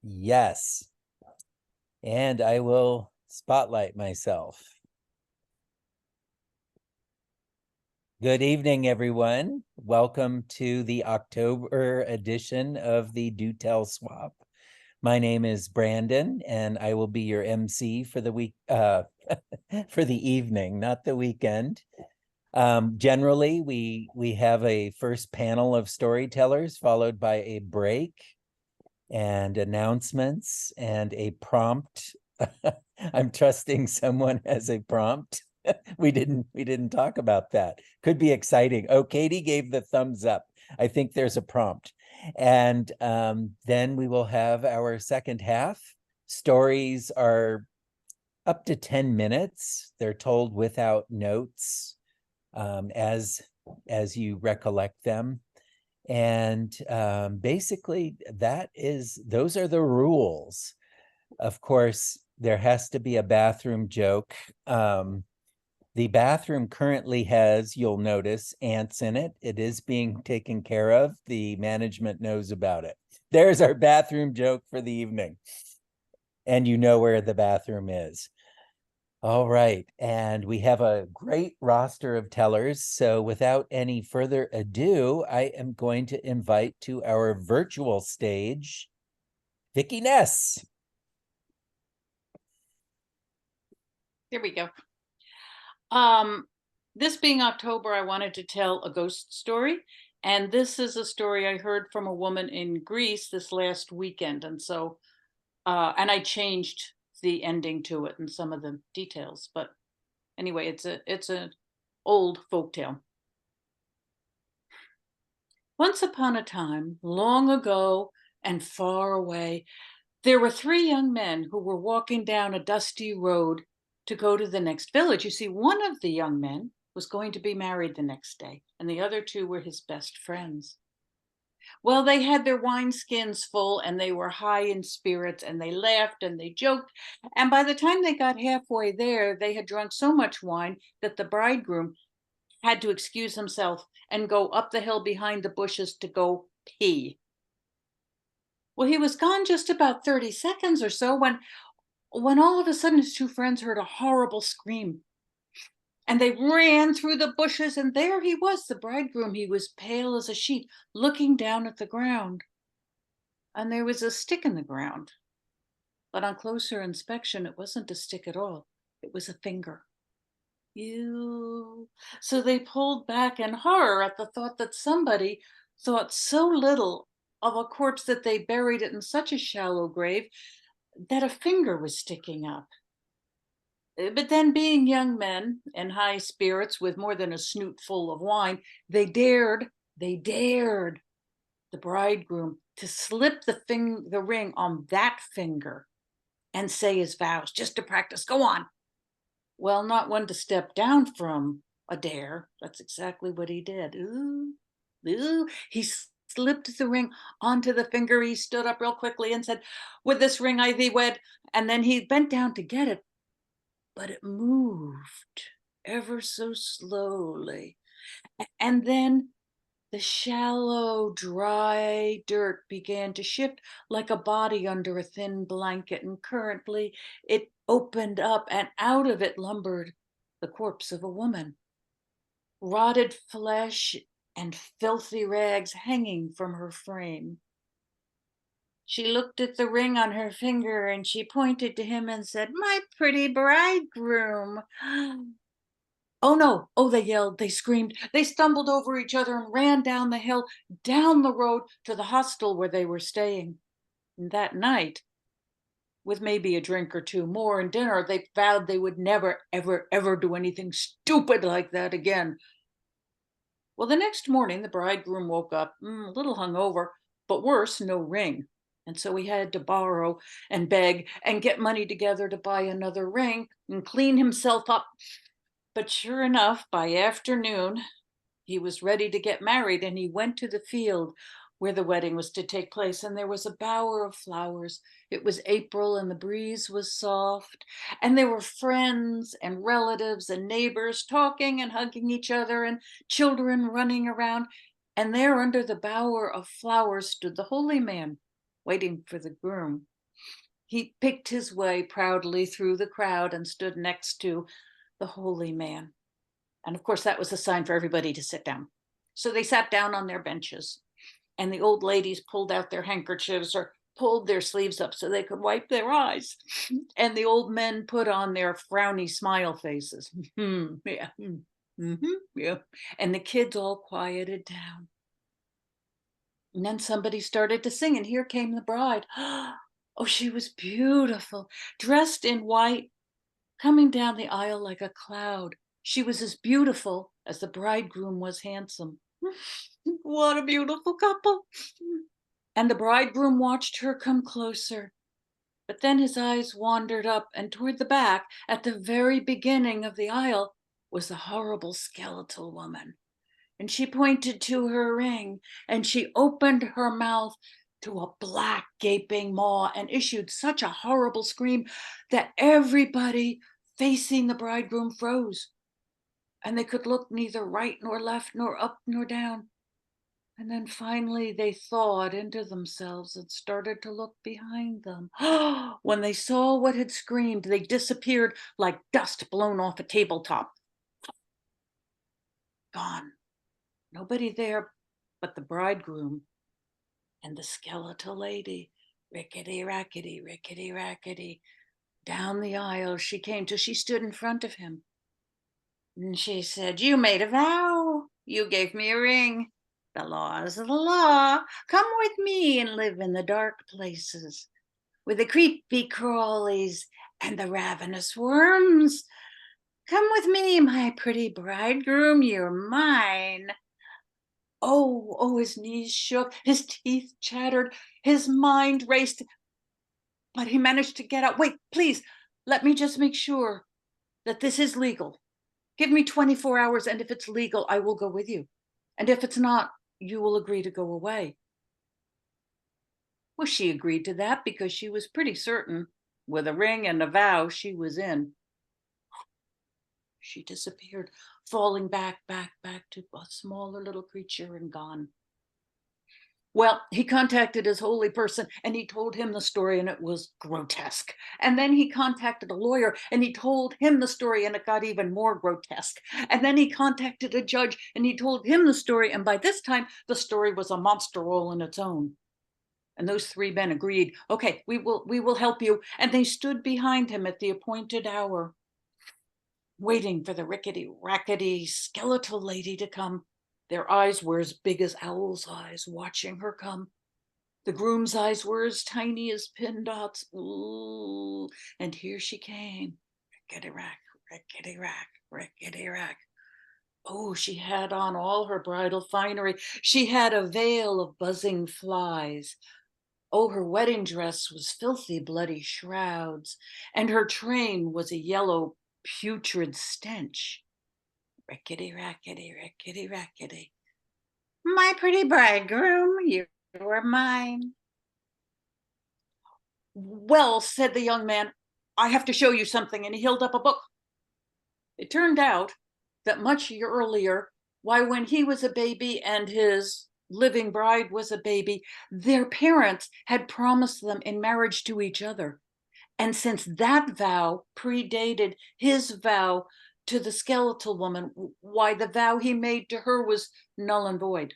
Yes. And I will spotlight myself. Good evening, everyone. Welcome to the October edition of the Do Tell Swap. My name is Brandon, and I will be your MC for the week, for the evening, not the weekend. Generally, we have a first panel of storytellers, followed by a break and announcements and a prompt. I'm trusting someone has a prompt. We didn't talk about that. Could be exciting. Oh, Katie gave the thumbs up. I think there's a prompt. And then we will have our second half. Stories are up to 10 minutes. They're told without notes as you recollect them. And basically those are the rules. Of course, there has to be a bathroom joke. The bathroom currently has, you'll notice, ants in it. It is being taken care of. The management knows about it. There's our bathroom joke for the evening. And you know where the bathroom is. All right, and we have a great roster of tellers. So without any further ado, I am going to invite to our virtual stage, Vicki Ness. Here we go. This being October, I wanted to tell a ghost story. And this is a story I heard from a woman in Greece this last weekend. And so, and I changed the ending to it and some of the details. But anyway, it's an old folktale. Once upon a time, long ago and far away, there were three young men who were walking down a dusty road to go to the next village. You see, one of the young men was going to be married the next day, and the other two were his best friends. Well, they had their wineskins full and they were high in spirits and they laughed and they joked. And by the time they got halfway there, they had drunk so much wine that the bridegroom had to excuse himself and go up the hill behind the bushes to go pee. Well, he was gone just about 30 seconds or so when all of a sudden his two friends heard a horrible scream. And they ran through the bushes, and there he was, the bridegroom. He was pale as a sheet, looking down at the ground. And there was a stick in the ground. But on closer inspection, it wasn't a stick at all. It was a finger. Ew. So they pulled back in horror at the thought that somebody thought so little of a corpse that they buried it in such a shallow grave that a finger was sticking up. But then, being young men in high spirits with more than a snoot full of wine, they dared the bridegroom to slip the ring on that finger and say his vows just to practice. Go on. Well, not one to step down from a dare. That's exactly what he did. Ooh, ooh. He slipped the ring onto the finger. He stood up real quickly and said, "With this ring I thee wed." And then he bent down to get it, but it moved ever so slowly. And then the shallow, dry dirt began to shift like a body under a thin blanket, and currently it opened up, and out of it lumbered the corpse of a woman, rotted flesh and filthy rags hanging from her frame. She looked at the ring on her finger and she pointed to him and said, "My pretty bridegroom." Oh no, oh, they yelled, they screamed, they stumbled over each other and ran down the hill, down the road to the hostel where they were staying. And that night, with maybe a drink or two more and dinner, they vowed they would never, ever, ever do anything stupid like that again. Well, the next morning, the bridegroom woke up a little hungover, but worse, no ring. And so he had to borrow and beg and get money together to buy another ring and clean himself up. But sure enough, by afternoon, he was ready to get married, and he went to the field where the wedding was to take place, and there was a bower of flowers. It was April and the breeze was soft, and there were friends and relatives and neighbors talking and hugging each other, and children running around. And there under the bower of flowers stood the holy man waiting for the groom. He picked his way proudly through the crowd and stood next to the holy man. And of course, that was a sign for everybody to sit down. So they sat down on their benches, and the old ladies pulled out their handkerchiefs or pulled their sleeves up so they could wipe their eyes. And the old men put on their frowny smile faces. Yeah. Yeah. And the kids all quieted down. And then somebody started to sing, and here came the bride. Oh, she was beautiful, dressed in white, coming down the aisle like a cloud. She was as beautiful as the bridegroom was handsome. What a beautiful couple. And the bridegroom watched her come closer. But then his eyes wandered up, and toward the back, at the very beginning of the aisle, was the horrible skeletal woman. And she pointed to her ring, and she opened her mouth to a black gaping maw and issued such a horrible scream that everybody facing the bridegroom froze, and they could look neither right nor left, nor up nor down. And then finally they thawed into themselves and started to look behind them. When they saw what had screamed, they disappeared like dust blown off a tabletop. Gone. Nobody there but the bridegroom and the skeletal lady. Rickety, rackety, rickety, rackety. Down the aisle she came till she stood in front of him. And she said, "You made a vow. You gave me a ring. The law is the law. Come with me and live in the dark places with the creepy crawlies and the ravenous worms. Come with me, my pretty bridegroom. You're mine." Oh, his knees shook, his teeth chattered, his mind raced, but he managed to get out. "Wait, please, let me just make sure that this is legal. Give me 24 hours, and if it's legal, I will go with you. And if it's not, you will agree to go away." Well, she agreed to that because she was pretty certain, with a ring and a vow, she was in. She disappeared, falling back to a smaller little creature and gone. Well, he contacted his holy person and he told him the story, and it was grotesque. And then he contacted a lawyer and he told him the story, and it got even more grotesque. And then he contacted a judge and he told him the story. And by this time, the story was a monster all in its own. And those three men agreed, "Okay, we will help you." And they stood behind him at the appointed hour, waiting for the rickety, rackety, skeletal lady to come. Their eyes were as big as owls' eyes, watching her come. The groom's eyes were as tiny as pin dots. Ooh, and here she came. Rickety rack, rickety rack, rickety rack. Oh, she had on all her bridal finery. She had a veil of buzzing flies. Oh, her wedding dress was filthy, bloody shrouds, and her train was a yellow, putrid stench. Rickety rackety, rickety rackety. "My pretty bridegroom, you are mine." "Well," said the young man, "I have to show you something." And he held up a book. It turned out that much earlier, why, when he was a baby and his living bride was a baby, their parents had promised them in marriage to each other. And since that vow predated his vow to the skeletal woman, why, the vow he made to her was null and void.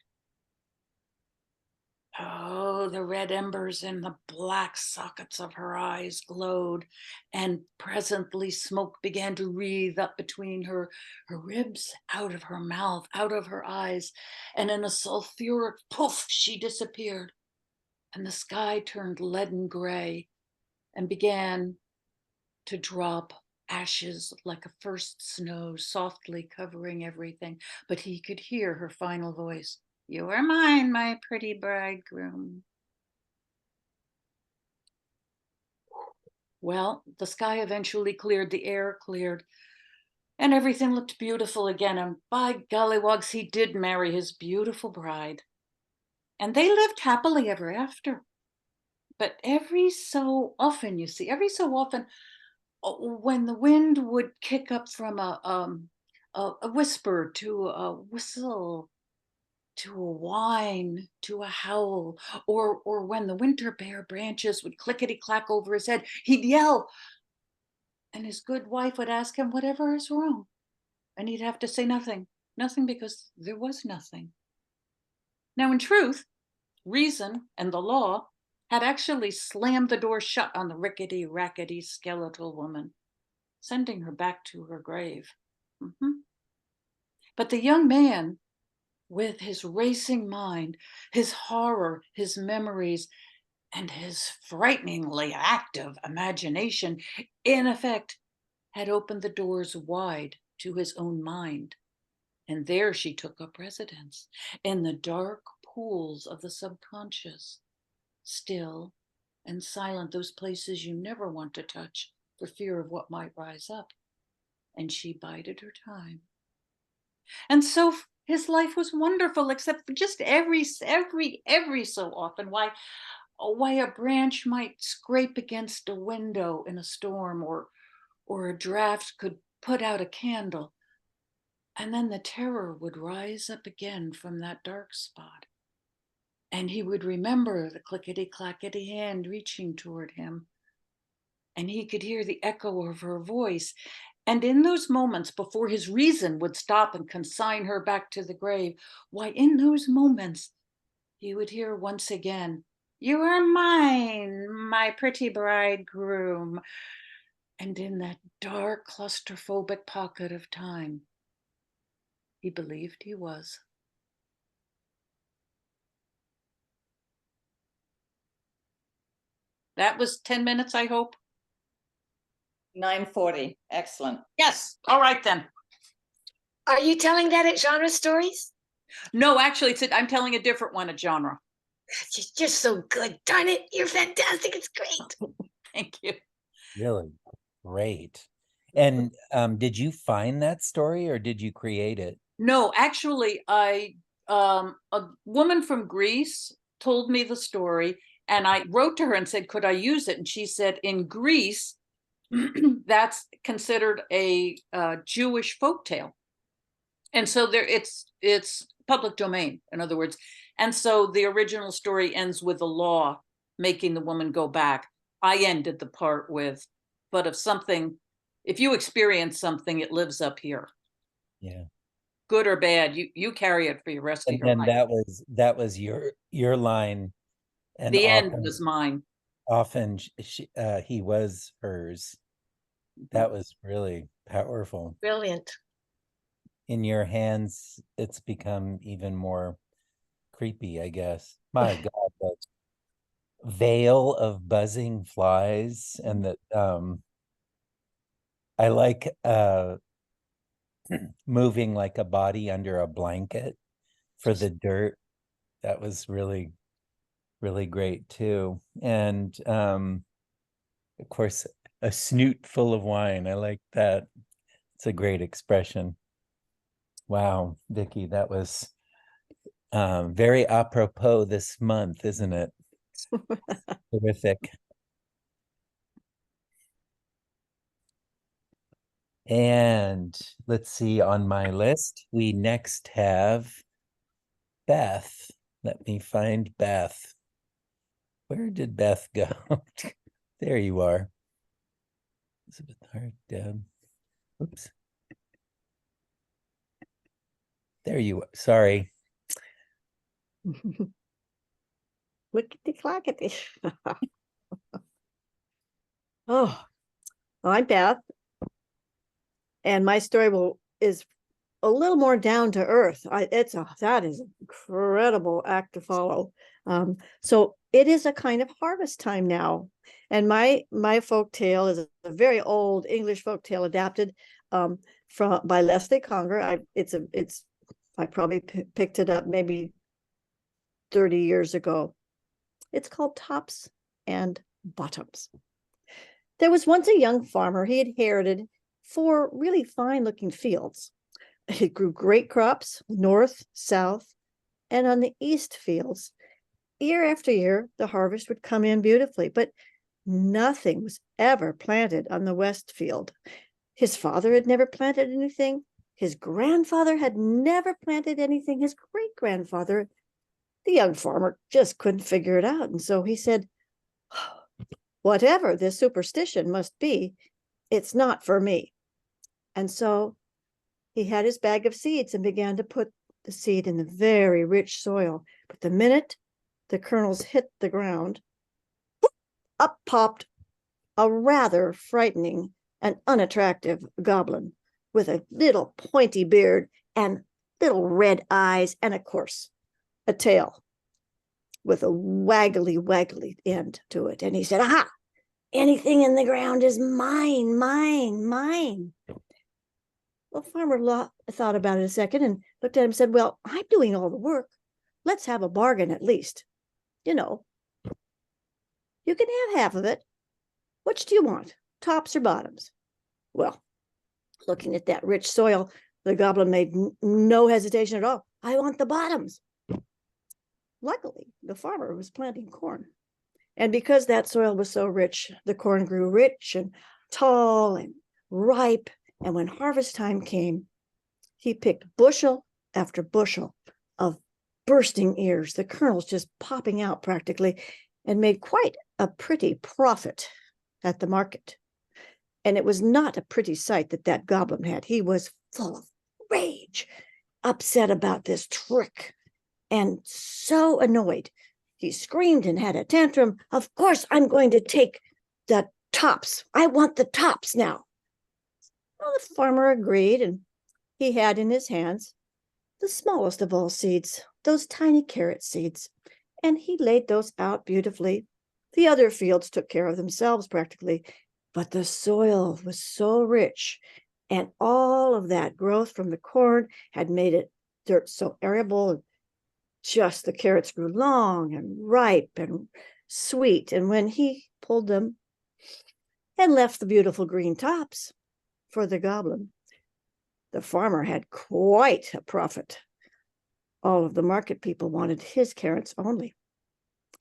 Oh, the red embers in the black sockets of her eyes glowed, and presently smoke began to wreathe up between her ribs, out of her mouth, out of her eyes, and in a sulfuric poof, she disappeared, and the sky turned leaden gray and began to drop ashes like a first snow, softly covering everything. But he could hear her final voice, "You are mine, my pretty bridegroom." Well, the sky eventually cleared, the air cleared, and everything looked beautiful again. And by gollywogs, he did marry his beautiful bride. And they lived happily ever after. But every so often, you see, every so often, when the wind would kick up from a whisper to a whistle to a whine, to a howl, or when the winter bare branches would clickety clack over his head, he'd yell, and his good wife would ask him whatever is wrong, and he'd have to say nothing, nothing because there was nothing. Now, in truth, reason and the law had actually slammed the door shut on the rickety, rackety, skeletal woman, sending her back to her grave. Mhm. But the young man, with his racing mind, his horror, his memories, and his frighteningly active imagination, in effect, had opened the doors wide to his own mind. And there she took up residence, in the dark pools of the subconscious, still and silent, those places you never want to touch for fear of what might rise up. And she bided her time. And so his life was wonderful, except for just every so often, why a branch might scrape against a window in a storm, or a draft could put out a candle, and then the terror would rise up again from that dark spot, and he would remember the clickety clackety hand reaching toward him, and he could hear the echo of her voice. And in those moments before his reason would stop and consign her back to the grave, why, in those moments, he would hear once again, "You are mine, my pretty bridegroom." And in that dark, claustrophobic pocket of time, he believed he was. That was 10 minutes, I hope. 9:40. Excellent. Yes. All right, then. Are you telling that at Genre Stories? No, actually, I'm telling a different one at Genre. You're so good. Darn it. You're fantastic. It's great. Thank you. Really great. And did you find that story or did you create it? No, actually, a woman from Greece told me the story, and I wrote to her and said, could I use it? And she said, in Greece, that's considered a Jewish folktale. And so it's public domain, in other words. And so the original story ends with the law making the woman go back. I ended the part with, but if you experience something, it lives up here. Yeah. Good or bad, you carry it for the rest of And your then life. that was your line, and The end was mine. often he was hers. That was really powerful. Brilliant. In your hands, it's become even more creepy, I guess. My God, the veil of buzzing flies, and that I like moving like a body under a blanket for the dirt. That was really, really great too. And of course, a snoot full of wine. I like that. It's a great expression. Wow, Vicky, that was very apropos this month, isn't it? Terrific. And let's see, on my list, we next have Beth. Let me find Beth. Where did Beth go? There you are. Elizabeth Hart, Deb. Oops. There you are. Sorry. Lickety clackety. Oh, I'm Beth. And my story is a little more down to earth. That is an incredible act to follow. So it is a kind of harvest time now. And my folk tale is a very old English folk tale adapted by Leslie Conger. I probably picked it up maybe 30 years ago. It's called Tops and Bottoms. There was once a young farmer. He inherited 4 really fine looking fields. He grew great crops north, south, and on the east fields. Year after year, the harvest would come in beautifully, but nothing was ever planted on the west field. His father had never planted anything. His grandfather had never planted anything. His great-grandfather, the young farmer, just couldn't figure it out. And so he said, whatever this superstition must be, it's not for me. And so he had his bag of seeds and began to put the seed in the very rich soil. But the minute the kernels hit the ground, up popped a rather frightening and unattractive goblin with a little pointy beard and little red eyes, and of course, a tail with a waggly end to it. And he said, aha, anything in the ground is mine, mine, mine. Well, Farmer thought about it a second and looked at him and said, well, I'm doing all the work. Let's have a bargain at least. You know, you can have half of it. Which do you want, tops or bottoms? Well, looking at that rich soil, the goblin made no hesitation at all. I want the bottoms. Luckily, the farmer was planting corn. And because that soil was so rich, the corn grew rich and tall and ripe. And when harvest time came, he picked bushel after bushel of bursting ears, the kernels just popping out practically, and made quite a pretty profit at the market. And it was not a pretty sight that goblin had. He was full of rage, upset about this trick, and so annoyed. He screamed and had a tantrum. Of course, I'm going to take the tops. I want the tops now. Well, the farmer agreed, and he had in his hands the smallest of all seeds, those tiny carrot seeds, and he laid those out beautifully. The other fields took care of themselves practically, but the soil was so rich, and all of that growth from the corn had made it dirt so arable, and just the carrots grew long and ripe and sweet. And when he pulled them and left the beautiful green tops for the goblin, the farmer had quite a profit. All of the market people wanted his carrots only,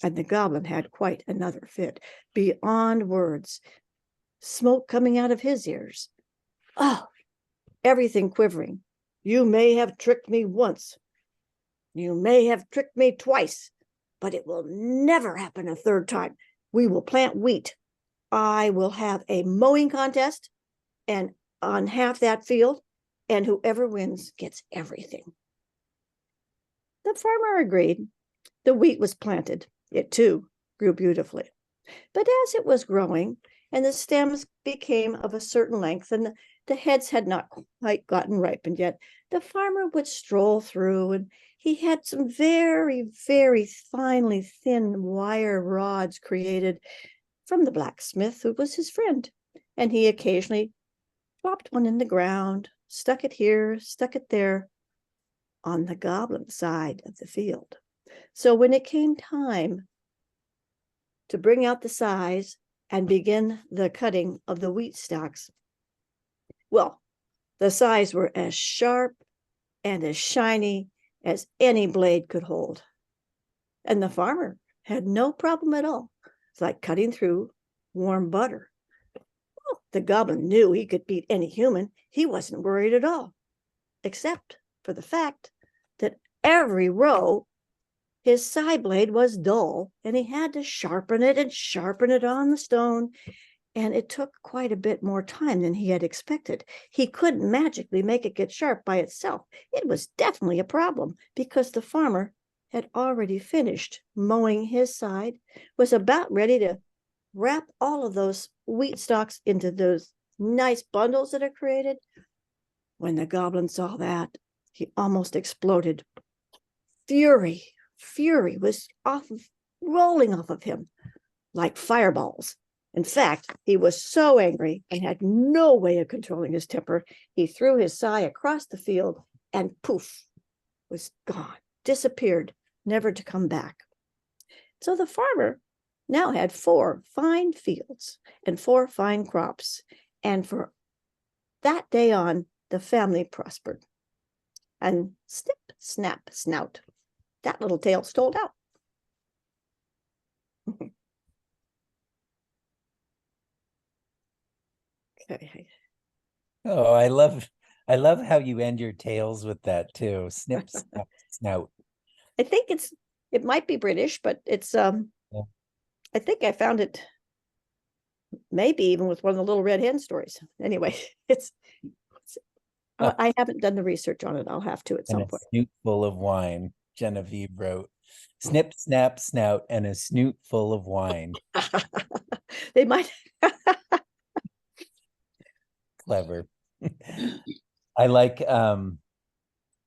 and the goblin had quite another fit, beyond words. Smoke coming out of his ears. Oh, everything quivering. You may have tricked me once. You may have tricked me twice, but it will never happen a third time. We will plant wheat. I will have a mowing contest, and on half that field, and whoever wins gets everything. The farmer agreed. The wheat was planted. It too grew beautifully. But as it was growing, and the stems became of a certain length, and the heads had not quite gotten ripened yet, the farmer would stroll through, and he had some very, very finely thin wire rods created from the blacksmith who was his friend. And he occasionally dropped one in the ground, stuck it here, stuck it there, on the goblin side of the field. So when it came time to bring out the scythe and begin the cutting of the wheat stalks, well, the scythes were as sharp and as shiny as any blade could hold. And the farmer had no problem at all. It's like cutting through warm butter. Well, the goblin knew he could beat any human. He wasn't worried at all, except for the fact that every row his side blade was dull, and he had to sharpen it and sharpen it on the stone, and it took quite a bit more time than he had expected. He couldn't magically make it get sharp by itself. It was definitely a problem, because the farmer had already finished mowing his side, was about ready to wrap all of those wheat stalks into those nice bundles that are created. When the goblin saw that, he almost exploded. Fury was rolling off of him like fireballs. In fact, he was so angry and had no way of controlling his temper. He threw his scythe across the field and poof, was gone, disappeared, never to come back. So the farmer now had 4 fine fields and 4 fine crops. And for that day on, the family prospered. And snip, snap, snout, that little tale stole out. Okay. Oh, I love how you end your tales with that too. Snip, snap, snout. I think it might be British, but it's Yeah. I think I found it maybe even with one of the Little Red Hen stories. Anyway, I haven't done the research on it. I'll have to at And some a point. snoot full of wine, Genevieve wrote. Snip, snap, snout, and a snoot full of wine. They might. Clever. I like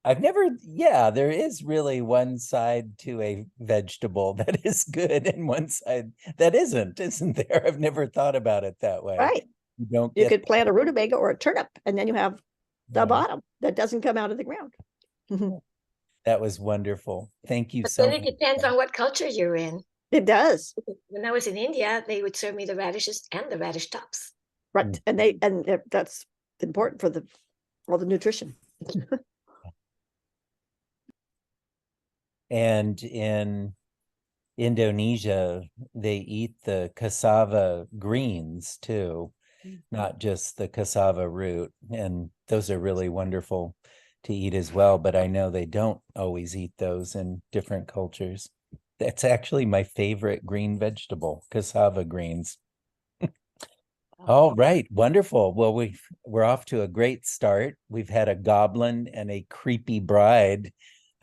I've never, yeah, there is really one side to a vegetable that is good and one side that isn't there? I've never thought about it that way. Right. You don't You get could plant a rutabaga or a turnip, and then you have the right. bottom that doesn't come out of the ground. That was wonderful. Thank you But so then it much. depends on what culture you're in. It does. When I was in India, they would serve me the radishes and the radish tops. Right. And that's important for all the nutrition. And in Indonesia, they eat the cassava greens too, not just the cassava root. And those are really wonderful to eat as well. But I know they don't always eat those in different cultures. That's actually my favorite green vegetable, cassava greens. All right, wonderful. Well, we're off to a great start. We've had a goblin and a creepy bride.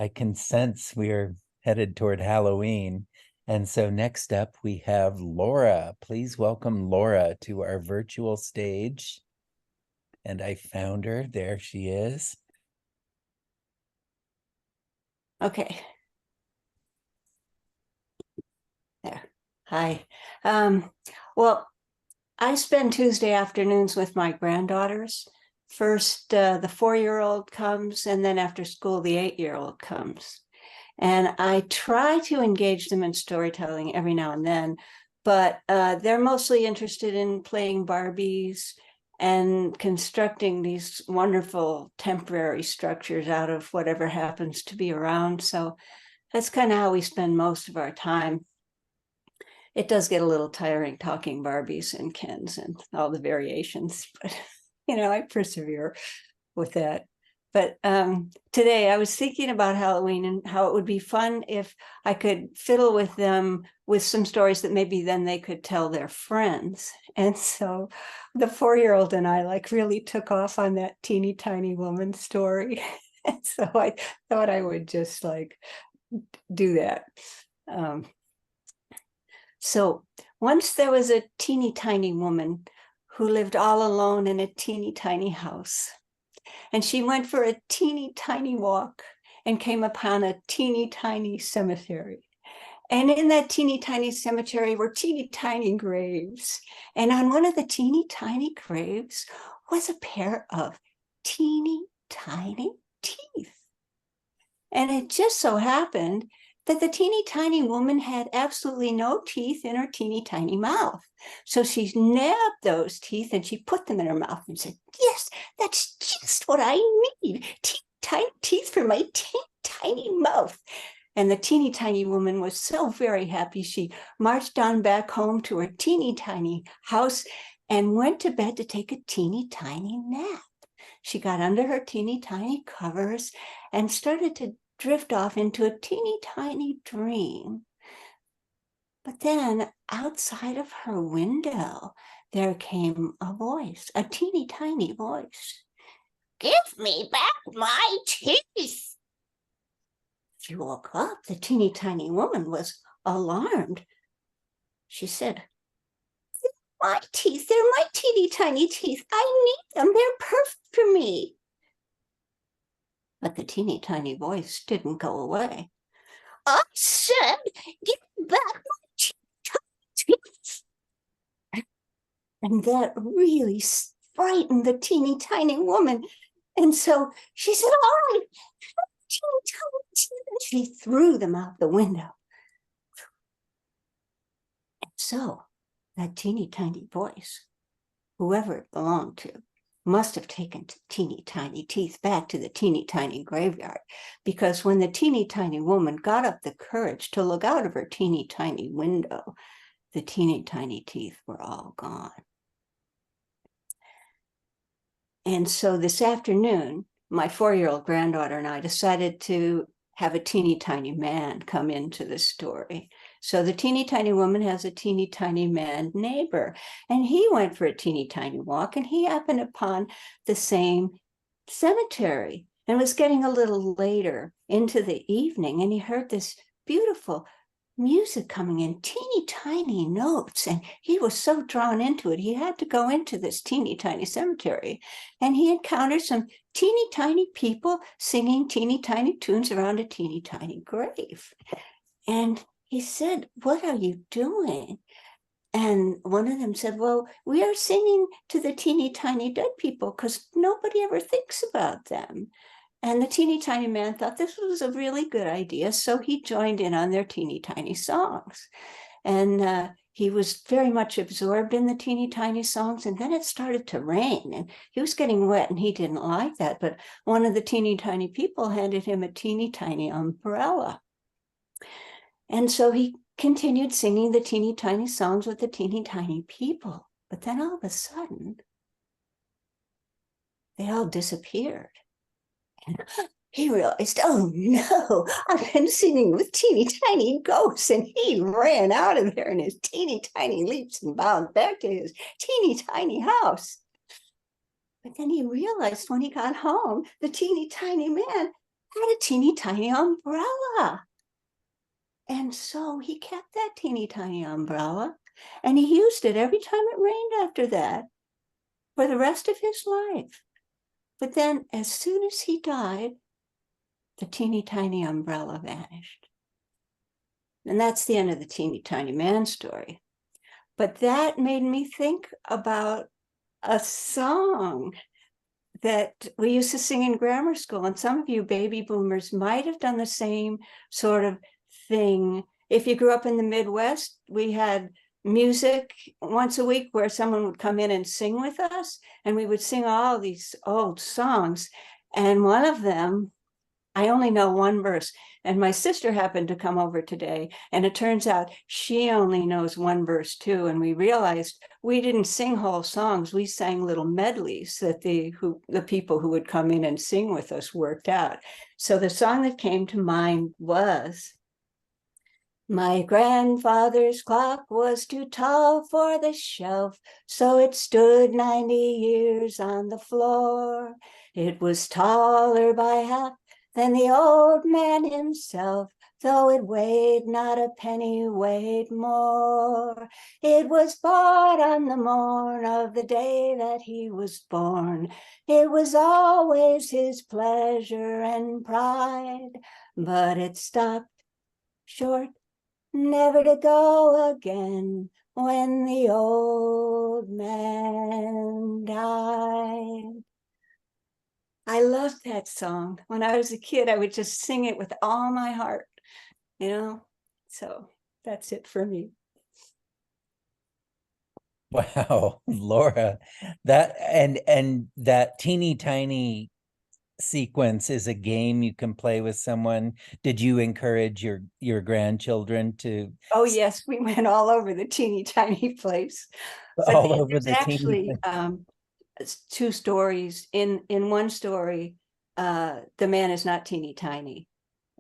I can sense we are headed toward Halloween. And so next up we have Laura. Please welcome Laura to our virtual stage. And I found her. There she is. Okay. There. Hi. Well, I spend Tuesday afternoons with my granddaughters. First, the 4-year-old comes, and then after school, the 8-year-old comes. And I try to engage them in storytelling every now and then, but they're mostly interested in playing Barbies and constructing these wonderful temporary structures out of whatever happens to be around. So that's kind of how we spend most of our time. It does get a little tiring talking Barbies and Kens and all the variations, but I persevere with that. But today I was thinking about Halloween and how it would be fun if I could fiddle with them with some stories that maybe then they could tell their friends. And so the 4-year-old and I really took off on that teeny tiny woman story. And so I thought I would just do that. So once there was a teeny tiny woman who lived all alone in a teeny tiny house. And she went for a teeny tiny walk and came upon a teeny tiny cemetery. And in that teeny tiny cemetery were teeny tiny graves. And on one of the teeny tiny graves was a pair of teeny tiny teeth. And it just so happened that the teeny tiny woman had absolutely no teeth in her teeny tiny mouth. So she nabbed those teeth and she put them in her mouth and said, yes, that's just what I need. Teeny tiny teeth for my teeny tiny mouth. And the teeny tiny woman was so very happy. She marched on back home to her teeny tiny house and went to bed to take a teeny tiny nap. She got under her teeny tiny covers and started to drift off into a teeny tiny dream. But then outside of her window, there came a voice, a teeny tiny voice. Give me back my teeth. She woke up. The teeny tiny woman was alarmed. She said, my teeth, they're my teeny tiny teeth. I need them. They're perfect for me. But the teeny tiny voice didn't go away. I said, give back my teeth. And that really frightened the teeny tiny woman. And so she said, all right, teeny tiny teeth. And she threw them out the window. And so that teeny tiny voice, whoever it belonged to, must have taken teeny tiny teeth back to the teeny tiny graveyard, because when the teeny tiny woman got up the courage to look out of her teeny tiny window, the teeny tiny teeth were all gone. And so this afternoon, my 4-year-old granddaughter and I decided to have a teeny tiny man come into the story. So the teeny tiny woman has a teeny tiny man neighbor, and he went for a teeny tiny walk, and he happened upon the same cemetery. And it was getting a little later into the evening, and he heard this beautiful music coming in, teeny tiny notes, and he was so drawn into it, he had to go into this teeny tiny cemetery, and he encountered some teeny tiny people singing teeny tiny tunes around a teeny tiny grave. And he said, "What are you doing?" And one of them said, "Well, we are singing to the teeny tiny dead people because nobody ever thinks about them." And the teeny tiny man thought this was a really good idea, so he joined in on their teeny tiny songs. And he was very much absorbed in the teeny tiny songs. And then it started to rain, and he was getting wet, and he didn't like that. But one of the teeny tiny people handed him a teeny tiny umbrella. And so he continued singing the teeny tiny songs with the teeny tiny people. But then all of a sudden, they all disappeared. And he realized, oh no, I've been singing with teeny tiny ghosts. And he ran out of there in his teeny tiny leaps and bounds back to his teeny tiny house. But then he realized when he got home, the teeny tiny man had a teeny tiny umbrella. And so he kept that teeny tiny umbrella, and he used it every time it rained after that for the rest of his life. But then as soon as he died, the teeny tiny umbrella vanished. And that's the end of the teeny tiny man story. But that made me think about a song that we used to sing in grammar school. And some of you baby boomers might have done the same sort of thing. If you grew up in the Midwest, we had music once a week where someone would come in and sing with us, and we would sing all these old songs. And one of them, I only know one verse, and my sister happened to come over today, and it turns out she only knows one verse too. And we realized we didn't sing whole songs, we sang little medleys that the people who would come in and sing with us worked out. So the song that came to mind was, "My grandfather's clock was too tall for the shelf, so it stood 90 years on the floor. It was taller by half than the old man himself, though it weighed not a penny weight more. It was bought on the morn of the day that he was born. It was always his pleasure and pride, but it stopped short, never to go again, when the old man died." I loved that song. When I was a kid, I would just sing it with all my heart, you know? So that's it for me. Wow, Laura, that and that teeny tiny sequence is a game you can play with someone. Did you encourage your grandchildren to Oh yes, we went all over the teeny tiny place. But all over there's the teeny? actually it's two stories. In one story, the man is not teeny tiny,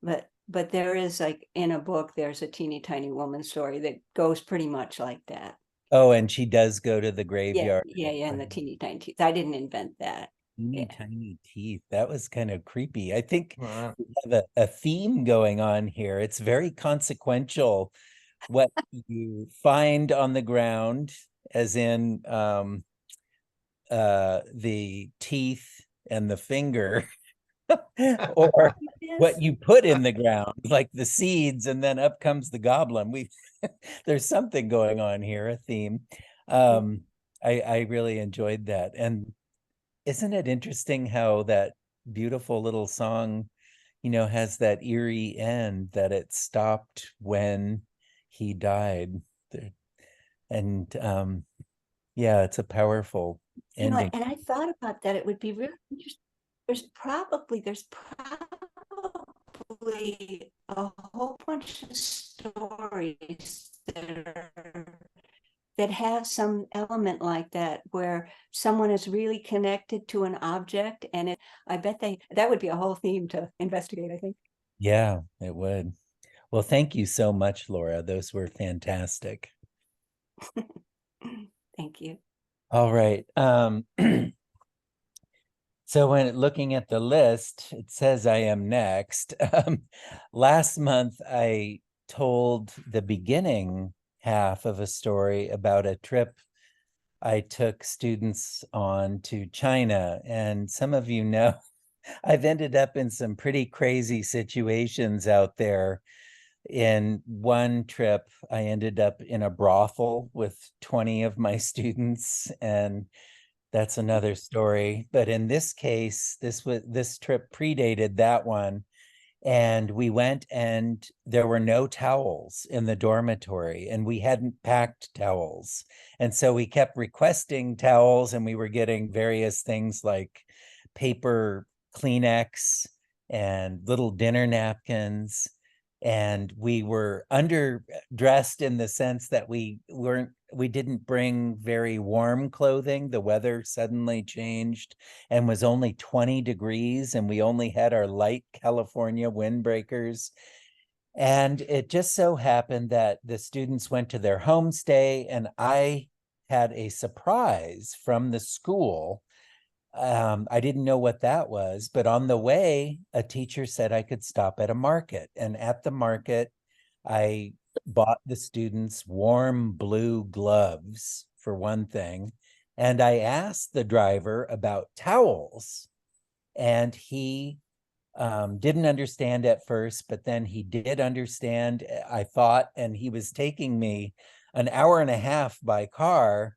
but there is, like, in a book, there's a teeny tiny woman story that goes pretty much like that. Oh, and she does go to the Yeah, graveyard. and the teeny tiny teeth. I didn't invent that. Teeny Yeah. tiny teeth. That was kind of creepy. I think Wow. we have a theme going on here. It's very consequential what you find on the ground, as in the teeth and the finger, or what you put in the ground, like the seeds, and then up comes the goblin. There's something going on here, a theme. I really enjoyed that. And isn't it interesting how that beautiful little song, has that eerie end, that it stopped when he died. And yeah, it's a powerful ending. And I thought about that. It would be really interesting. There's probably a whole bunch of stories that are that have some element like that, where someone is really connected to an object, and I bet that would be a whole theme to investigate, I think. Yeah, it would. Well, thank you so much, Laura. Those were fantastic. Thank you. All right. So when looking at the list, it says I am next. Last month, I told the beginning half of a story about a trip I took students on to China. And some of you know, I've ended up in some pretty crazy situations out there. In one trip, I ended up in a brothel with 20 of my students, and that's another story. But in this case, this trip predated that one. And we went and there were no towels in the dormitory, and we hadn't packed towels. And so we kept requesting towels, and we were getting various things like paper Kleenex and little dinner napkins. And we were underdressed in the sense that we didn't bring very warm clothing. The weather suddenly changed and was only 20 degrees, and we only had our light California windbreakers. And it just so happened that the students went to their homestay, and I had a surprise from the school. I didn't know what that was, but on the way, a teacher said I could stop at a market. And at the market, I bought the students warm blue gloves, for one thing. And I asked the driver about towels. And he didn't understand at first, but then he did understand, I thought, and he was taking me an hour and a half by car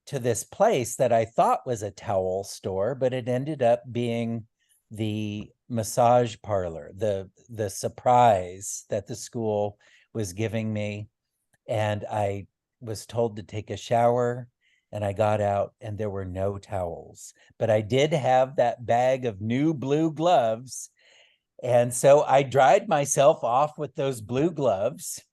to this place that I thought was a towel store, but it ended up being the massage parlor, the surprise that the school was giving me. And I was told to take a shower, and I got out and there were no towels, but I did have that bag of new blue gloves. And so I dried myself off with those blue gloves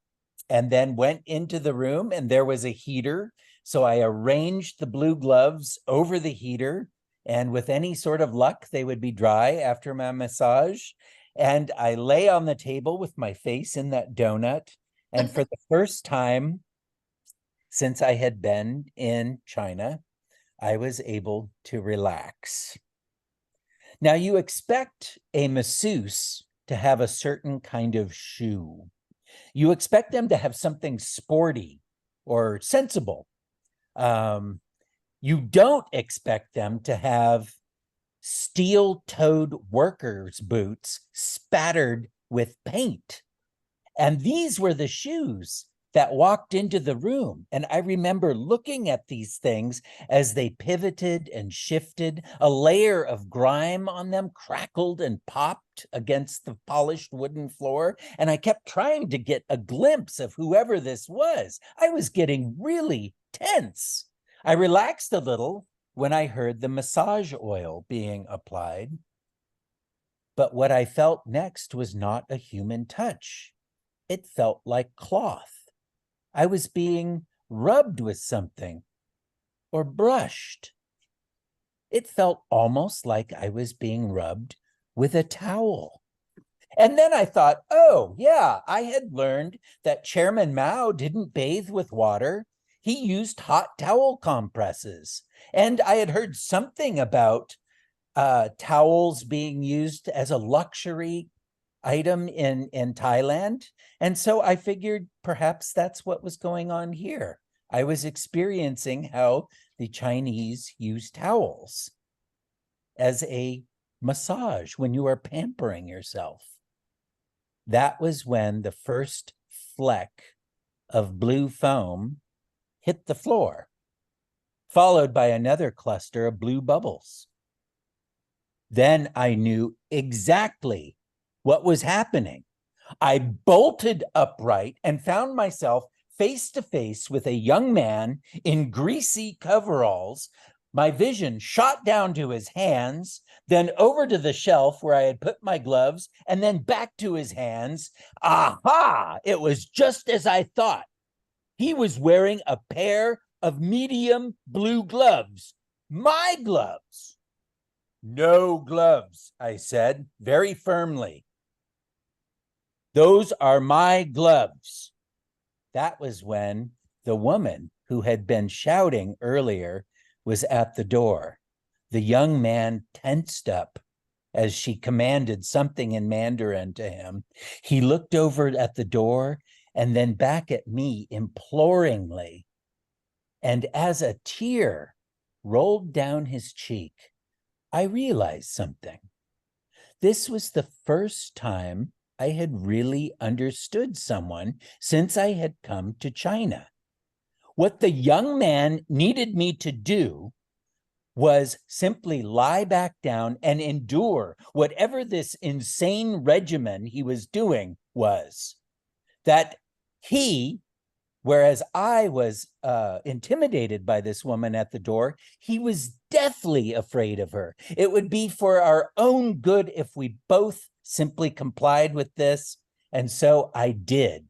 and then went into the room, and there was a heater. So I arranged the blue gloves over the heater, and with any sort of luck, they would be dry after my massage. And I lay on the table with my face in that donut. And for the first time since I had been in China, I was able to relax. Now, you expect a masseuse to have a certain kind of shoe. You expect them to have something sporty or sensible. You don't expect them to have steel-toed workers' boots spattered with paint. And these were the shoes that walked into the room. And I remember looking at these things as they pivoted and shifted. A layer of grime on them crackled and popped against the polished wooden floor. And I kept trying to get a glimpse of whoever this was. I was getting really tense. I relaxed a little when I heard the massage oil being applied. But what I felt next was not a human touch. It felt like cloth. I was being rubbed with something or brushed. It felt almost like I was being rubbed with a towel. And then I thought, oh, yeah, I had learned that Chairman Mao didn't bathe with water. He used hot towel compresses. And I had heard something about towels being used as a luxury item in Thailand. And so I figured perhaps that's what was going on here. I was experiencing how the Chinese use towels as a massage when you are pampering yourself. That was when the first fleck of blue foam hit the floor, followed by another cluster of blue bubbles. Then I knew exactly what was happening. I bolted upright and found myself face to face with a young man in greasy coveralls. My vision shot down to his hands, then over to the shelf where I had put my gloves, and then back to his hands. Aha! It was just as I thought. He was wearing a pair of medium blue gloves, my gloves. No gloves, I said very firmly. Those are my gloves. That was when the woman who had been shouting earlier was at the door. The young man tensed up as she commanded something in Mandarin to him. He looked over at the door and then back at me imploringly. And as a tear rolled down his cheek, I realized something. This was the first time I had really understood someone since I had come to China. What the young man needed me to do was simply lie back down and endure whatever this insane regimen he was doing was. That he, whereas I was intimidated by this woman at the door, he was deathly afraid of her. It would be for our own good if we both simply complied with this. And so I did.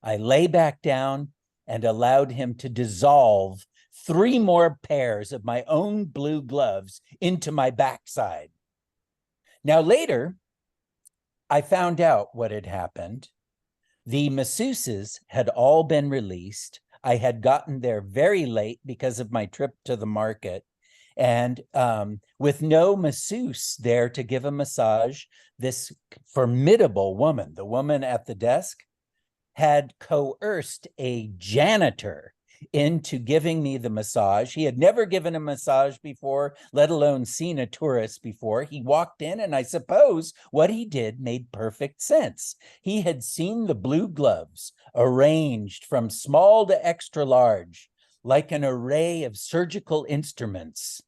I lay back down and allowed him to dissolve 3 more pairs of my own blue gloves into my backside. Now later, I found out what had happened. The masseuses had all been released. I had gotten there very late because of my trip to the market. And with no masseuse there to give a massage, this formidable woman, the woman at the desk, had coerced a janitor into giving me the massage. He had never given a massage before, let alone seen a tourist before. He walked in, and I suppose what he did made perfect sense. He had seen the blue gloves arranged from small to extra large, like an array of surgical instruments,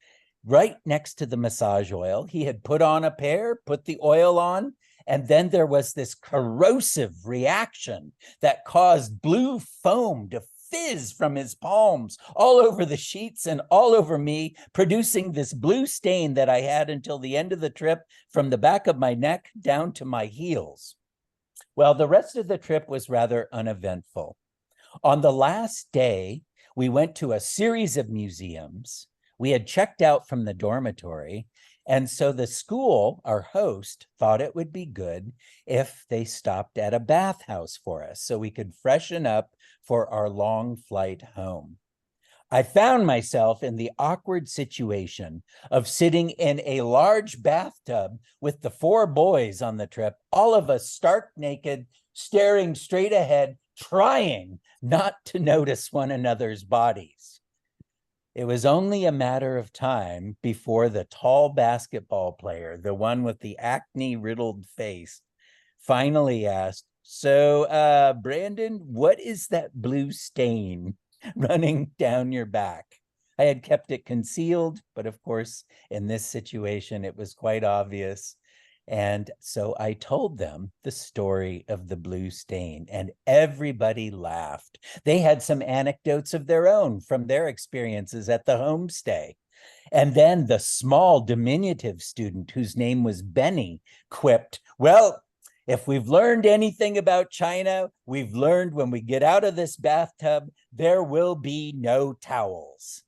right next to the massage oil. He had put on a pair, put the oil on, and then there was this corrosive reaction that caused blue foam to fizz from his palms all over the sheets and all over me, producing this blue stain that I had until the end of the trip from the back of my neck down to my heels. Well, the rest of the trip was rather uneventful. On the last day, we went to a series of museums. We had checked out from the dormitory, and so the school, our host, thought it would be good if they stopped at a bathhouse for us so we could freshen up for our long flight home. I found myself in the awkward situation of sitting in a large bathtub with the 4 boys on the trip, all of us stark naked, staring straight ahead, trying not to notice one another's bodies. It was only a matter of time before the tall basketball player, the one with the acne-riddled face, finally asked, "So, Brandon, what is that blue stain running down your back?" I had kept it concealed, but of course, in this situation, it was quite obvious. And so I told them the story of the blue stain, and everybody laughed. They had some anecdotes of their own from their experiences at the homestay. And then the small diminutive student, whose name was Benny, quipped, "Well, if we've learned anything about China, we've learned when we get out of this bathtub, there will be no towels."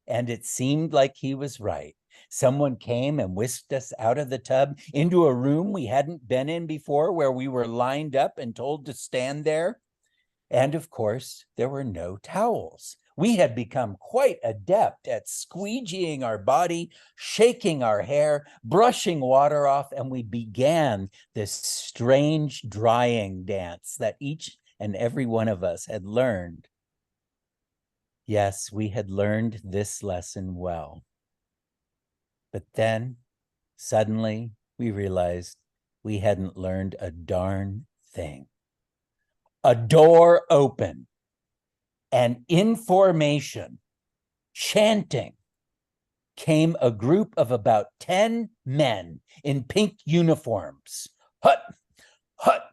And it seemed like he was right. Someone came and whisked us out of the tub into a room we hadn't been in before, where we were lined up and told to stand there. And of course, there were no towels. We had become quite adept at squeegeeing our body, shaking our hair, brushing water off, and we began this strange drying dance that each and every one of us had learned. Yes, we had learned this lesson well. But then, suddenly, we realized we hadn't learned a darn thing. A door opened, and in formation, chanting, came a group of about 10 men in pink uniforms. "Hut, hut,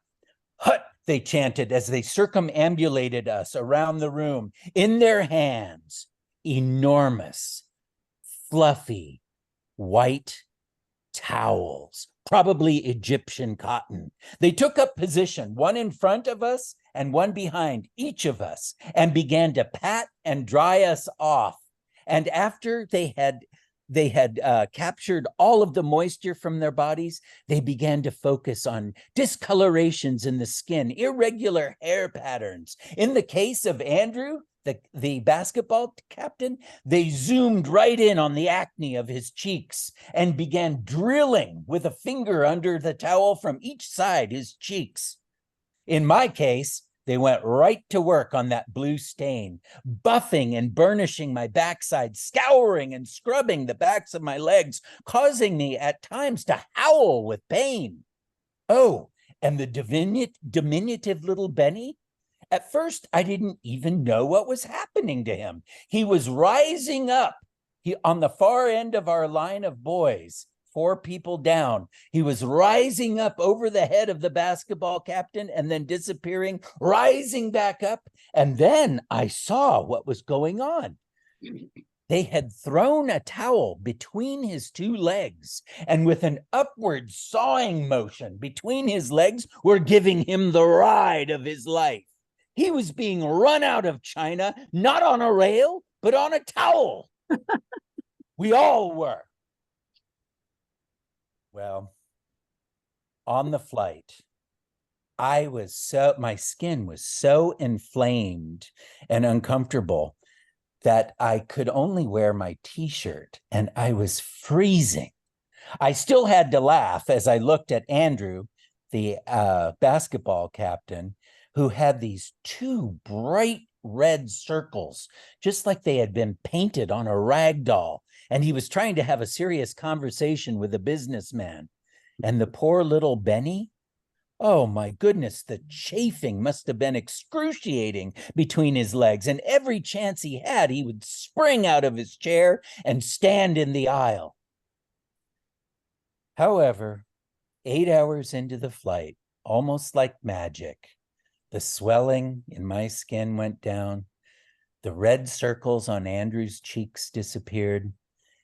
hut," they chanted as they circumambulated us around the room, in their hands, enormous, fluffy, white towels, probably Egyptian cotton. They took up position, one in front of us and one behind each of us and began to pat and dry us off. And after they had captured all of the moisture from their bodies, they began to focus on discolorations in the skin, irregular hair patterns. In the case of Andrew, the basketball captain, they zoomed right in on the acne of his cheeks and began drilling with a finger under the towel from each side his cheeks. In my case, they went right to work on that blue stain, buffing and burnishing my backside, scouring and scrubbing the backs of my legs, causing me at times to howl with pain. Oh, and the diminutive little Benny? At first, I didn't even know what was happening to him. He was rising up on the far end of our line of boys, 4 people down. He was rising up over the head of the basketball captain and then disappearing, rising back up. And then I saw what was going on. They had thrown a towel between his 2 legs, and with an upward sawing motion between his legs, were giving him the ride of his life. He was being run out of China, not on a rail, but on a towel. We all were. Well, on the flight, my skin was so inflamed and uncomfortable that I could only wear my t-shirt, and I was freezing. I still had to laugh as I looked at Andrew, the basketball captain, who had these 2 bright red circles, just like they had been painted on a rag doll. And he was trying to have a serious conversation with a businessman. And the poor little Benny, oh my goodness, the chafing must have been excruciating between his legs. And every chance he had, he would spring out of his chair and stand in the aisle. However, 8 hours into the flight, almost like magic, the swelling in my skin went down, the red circles on Andrew's cheeks disappeared,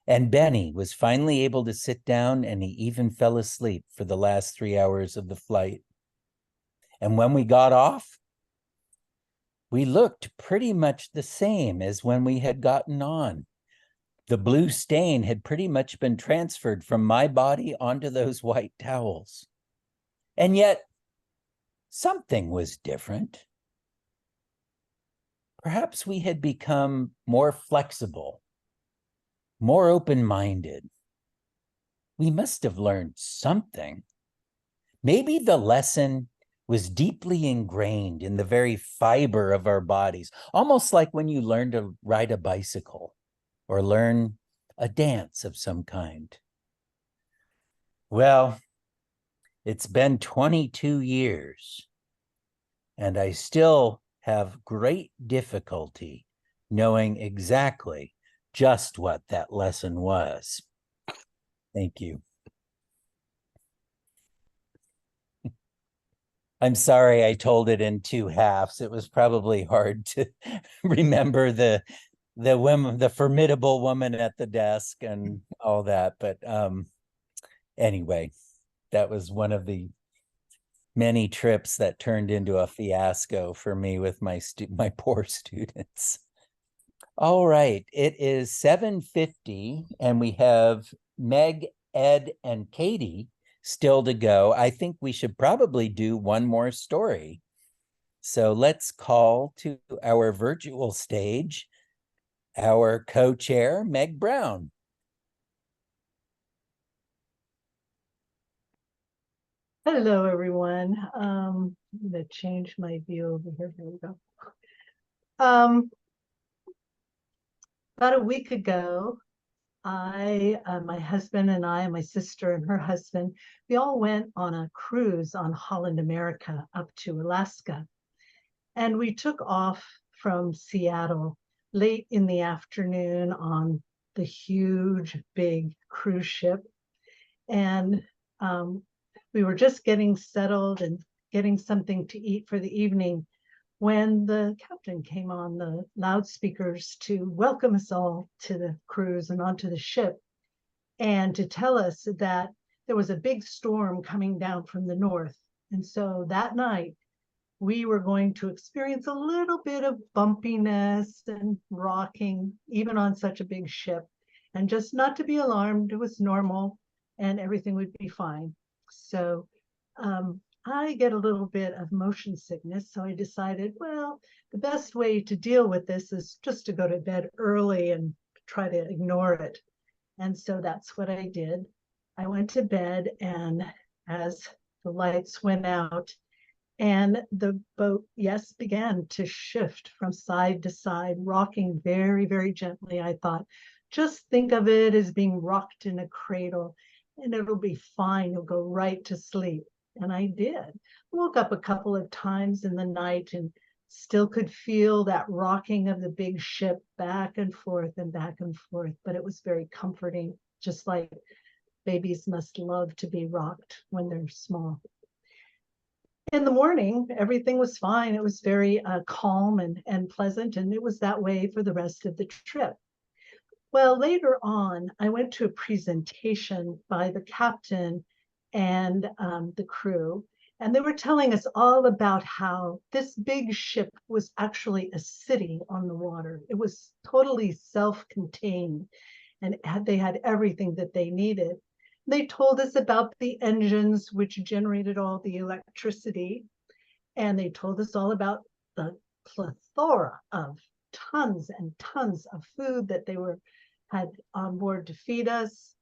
and Benny was finally able to sit down, and he even fell asleep for the last 3 hours of the flight. And when we got off, we looked pretty much the same as when we had gotten on. The blue stain had pretty much been transferred from my body onto those white towels. And yet, something was different. Perhaps we had become more flexible, more open-minded. We must have learned something. Maybe the lesson was deeply ingrained in the very fiber of our bodies, almost like when you learn to ride a bicycle or learn a dance of some kind. Well, it's been 22 years, and I still have great difficulty knowing exactly just what that lesson was. Thank you. I'm sorry I told it in 2 halves. It was probably hard to remember the women, the formidable woman at the desk and all that. But anyway, that was one of the many trips that turned into a fiasco for me with my poor students. All right, it is 7:50 and we have Meg, Ed, and Katie still to go. I think we should probably do one more story. So let's call to our virtual stage our co-chair, Meg Brown. Hello, everyone. I'm going to change my view over here. Here we go. About a week ago, my husband and I, and my sister and her husband, we all went on a cruise on Holland America up to Alaska. And we took off from Seattle late in the afternoon on the huge, big cruise ship. And we were just getting settled and getting something to eat for the evening when the captain came on the loudspeakers to welcome us all to the cruise and onto the ship, and to tell us that there was a big storm coming down from the north. And so that night, we were going to experience a little bit of bumpiness and rocking, even on such a big ship. And just not to be alarmed, it was normal and everything would be fine. So I get a little bit of motion sickness. So I decided, well, the best way to deal with this is just to go to bed early and try to ignore it. And so that's what I did. I went to bed, and as the lights went out, and the boat, yes, began to shift from side to side, rocking very, very gently. I thought, just think of it as being rocked in a cradle, and it'll be fine. You'll go right to sleep. And I did. Woke up a couple of times in the night and still could feel that rocking of the big ship back and forth and back and forth. But it was very comforting, just like babies must love to be rocked when they're small. In the morning, everything was fine. It was very calm and pleasant, and it was that way for the rest of the trip. Well, later on, I went to a presentation by the captain and the crew, and they were telling us all about how this big ship was actually a city on the water. It was totally self-contained, and they had everything that they needed. They told us about the engines which generated all the electricity, and they told us all about the plethora of tons and tons of food that they had on board to feed us.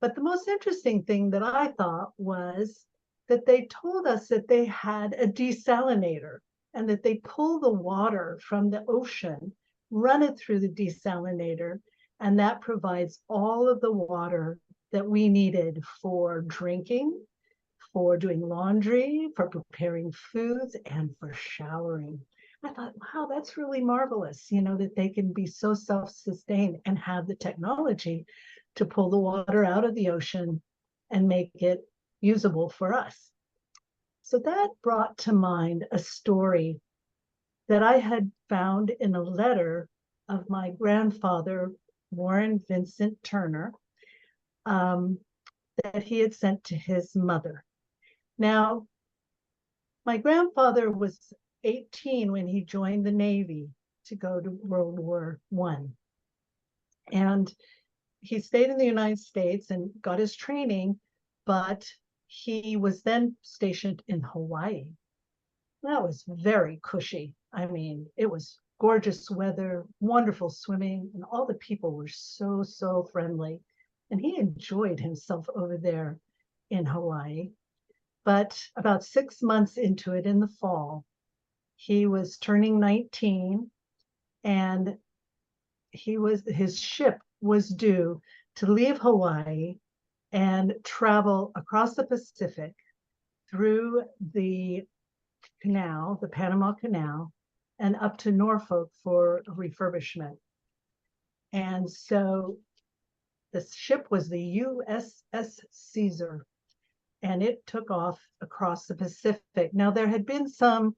But the most interesting thing that I thought was that they told us that they had a desalinator, and that they pull the water from the ocean, run it through the desalinator, and that provides all of the water that we needed for drinking, for doing laundry, for preparing foods, and for showering. I thought, wow, that's really marvelous, that they can be so self-sustained and have the technology to pull the water out of the ocean and make it usable for us. So that brought to mind a story that I had found in a letter of my grandfather, Warren Vincent Turner, that he had sent to his mother. Now, my grandfather was 18 when he joined the Navy to go to World War I. And he stayed in the United States and got his training, but he was then stationed in Hawaii. That was very cushy. I mean, it was gorgeous weather, wonderful swimming, and all the people were so, so friendly. And he enjoyed himself over there in Hawaii. But about 6 months into it, in the fall, he was turning 19, and his ship was due to leave Hawaii and travel across the Pacific through the canal, the Panama Canal, and up to Norfolk for refurbishment. And so the ship was the USS Caesar, and it took off across the Pacific. Now, there had been some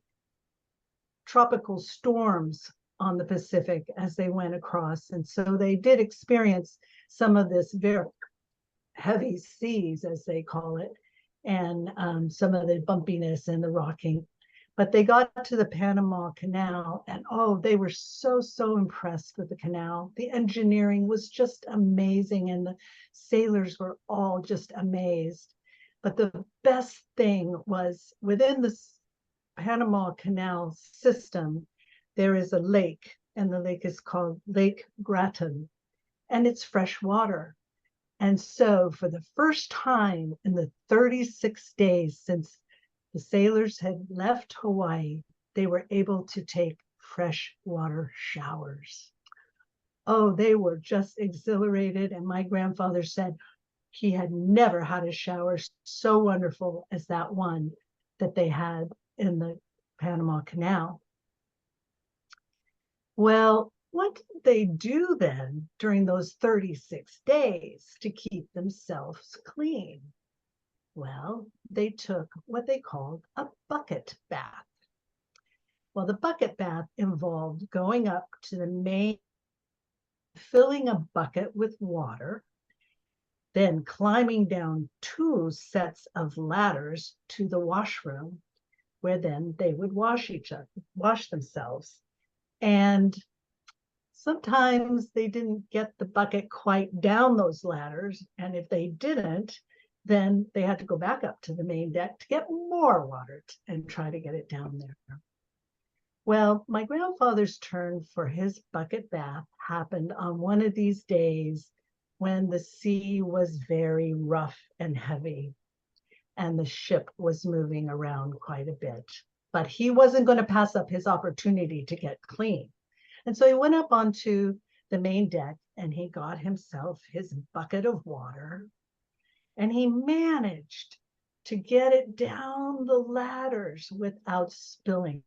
tropical storms on the Pacific as they went across, and so they did experience some of this very heavy seas, as they call it, and some of the bumpiness and the rocking. But they got to the Panama Canal, and oh, they were so, so impressed with the canal. The engineering was just amazing, and the sailors were all just amazed. But the best thing was, within the Panama Canal system, there is a lake, and the lake is called Lake Grattan, and it's fresh water. And so for the first time in the 36 days since the sailors had left Hawaii, they were able to take freshwater showers. Oh, they were just exhilarated. And my grandfather said he had never had a shower so wonderful as that one that they had in the Panama Canal. Well, what did they do then during those 36 days to keep themselves clean? Well, they took what they called a bucket bath. Well, the bucket bath involved going up to the main, filling a bucket with water, then climbing down 2 sets of ladders to the washroom, where then they would wash themselves. And sometimes they didn't get the bucket quite down those ladders. And if they didn't, then they had to go back up to the main deck to get more water and try to get it down there. Well, my grandfather's turn for his bucket bath happened on one of these days when the sea was very rough and heavy and the ship was moving around quite a bit. But he wasn't going to pass up his opportunity to get clean. And so he went up onto the main deck and he got himself his bucket of water and he managed to get it down the ladders without spilling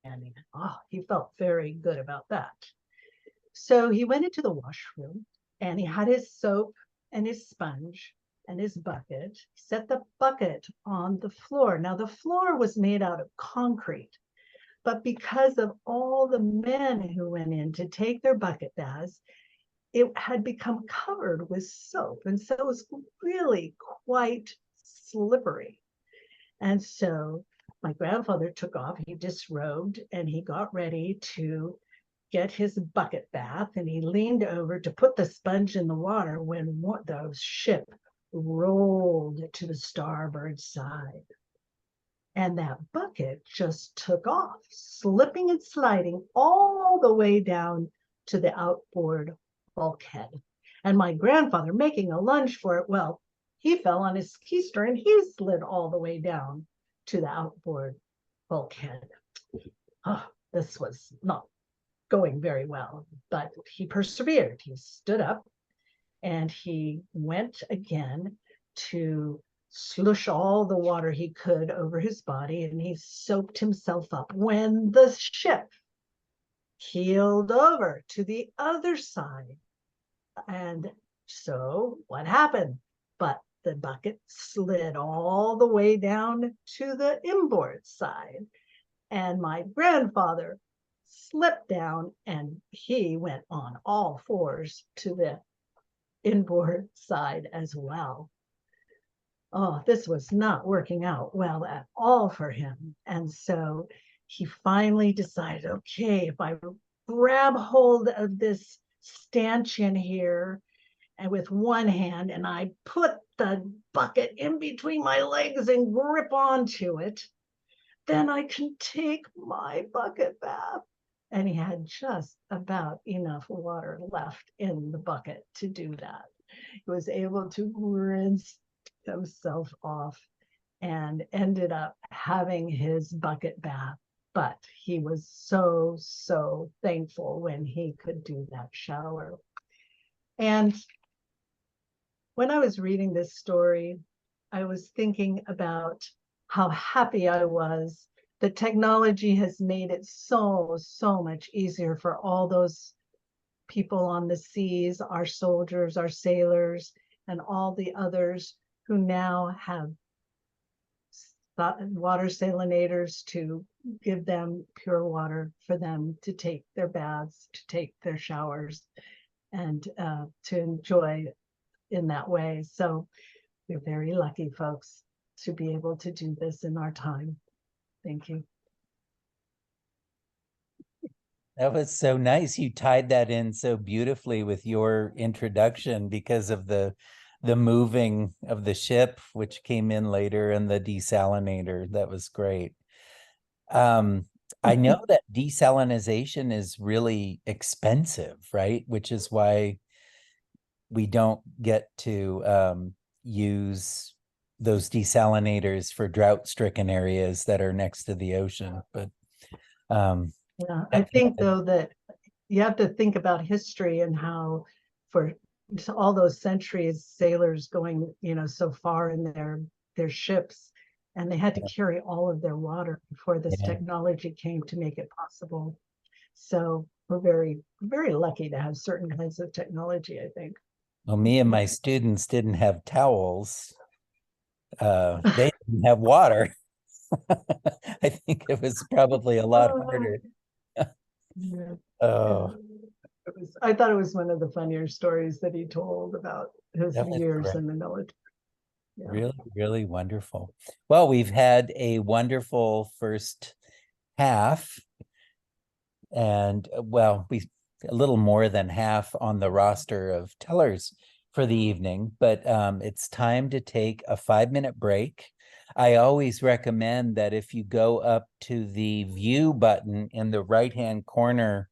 any. Oh, he felt very good about that. So he went into the washroom and he had his soap and his sponge and his bucket. He set the bucket on the floor. Now the floor was made out of concrete, but because of all the men who went in to take their bucket baths, it had become covered with soap. And so it was really quite slippery. And so my grandfather took off, he disrobed, and he got ready to get his bucket bath. And he leaned over to put the sponge in the water when the ship rolled to the starboard side. And that bucket just took off, slipping and sliding all the way down to the outboard bulkhead. And my grandfather, making a lunge for it, well, he fell on his keister and he slid all the way down to the outboard bulkhead. Oh, this was not going very well, but he persevered. He stood up and he went again to slush all the water he could over his body, and he soaped himself up when the ship keeled over to the other side. And so what happened? But the bucket slid all the way down to the inboard side. And my grandfather slipped down and he went on all fours to the inboard side as well. Oh, this was not working out well at all for him. And so he finally decided, okay, if I grab hold of this stanchion here and with one hand and I put the bucket in between my legs and grip onto it, then I can take my bucket bath. And he had just about enough water left in the bucket to do that. He was able to rinse himself off and ended up having his bucket bath. But he was so thankful when he could do that shower. And when I was reading this story, I was thinking about how happy I was that technology has made it so much easier for all those people on the seas, our soldiers, our sailors, and all the others who now have water salinators to give them pure water for them to take their baths, to take their showers, and to enjoy in that way. So we're very lucky, folks, to be able to do this in our time. Thank you. That was so nice. You tied that in so beautifully with your introduction because of the moving of the ship, which came in later, and the desalinator. That was great. I know that desalinization is really expensive, right? Which is why we don't get to use those desalinators for drought-stricken areas that are next to the ocean. But yeah, I think though that you have to think about history and how for all those centuries, sailors going, so far in their ships, and they had to carry all of their water before this technology came to make it possible. So we're very lucky to have certain kinds of technology, I think. Well, me and my students didn't have towels. They didn't have water. I think it was probably a lot harder. Yeah. Oh, I thought it was one of the funnier stories that he told about his that was years great. in the military. Yeah. Really, really wonderful. Well, we've had a wonderful first half, and well, we a little more than half on the roster of tellers for the evening, but it's time to take a 5-minute break. I always recommend that if you go up to the view button in the right-hand corner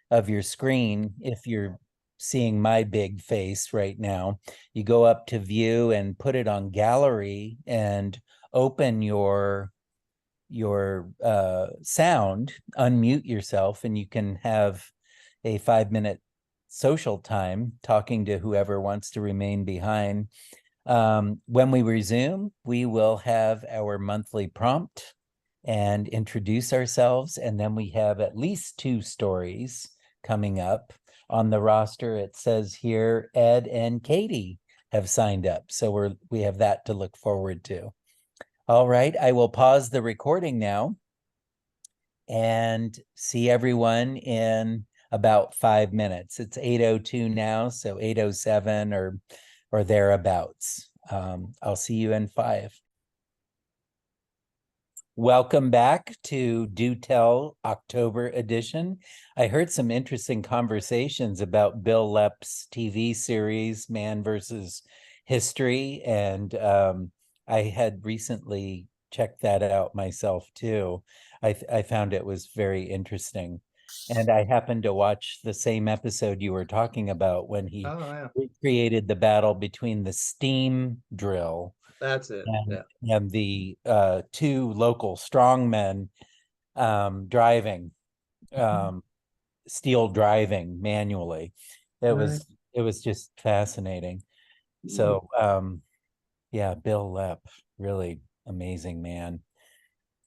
of your screen, if you're seeing my big face right now, you go up to view and put it on gallery and open your sound, unmute yourself, and you can have a 5-minute social time talking to whoever wants to remain behind. When we resume, we will have our monthly prompt and introduce ourselves, and then we have at least 2 stories coming up on the roster. It says here Ed and Katie have signed up, so we have that to look forward to. All right, I will pause the recording now and see everyone in about 5 minutes. It's 8:02 now, so 8:07 or thereabouts. I'll see you in 5. Welcome back to Do Tell October edition. I heard some interesting conversations about Bill Lepp's TV series, Man versus History, and I had recently checked that out myself too. I found it was very interesting. And I happened to watch the same episode you were talking about when he Oh, yeah. recreated the battle between the steam drill That's it. and, Yeah. and the 2 local strongmen driving, steel driving manually. It Right. was just fascinating. So yeah, Bill Lepp, really amazing man.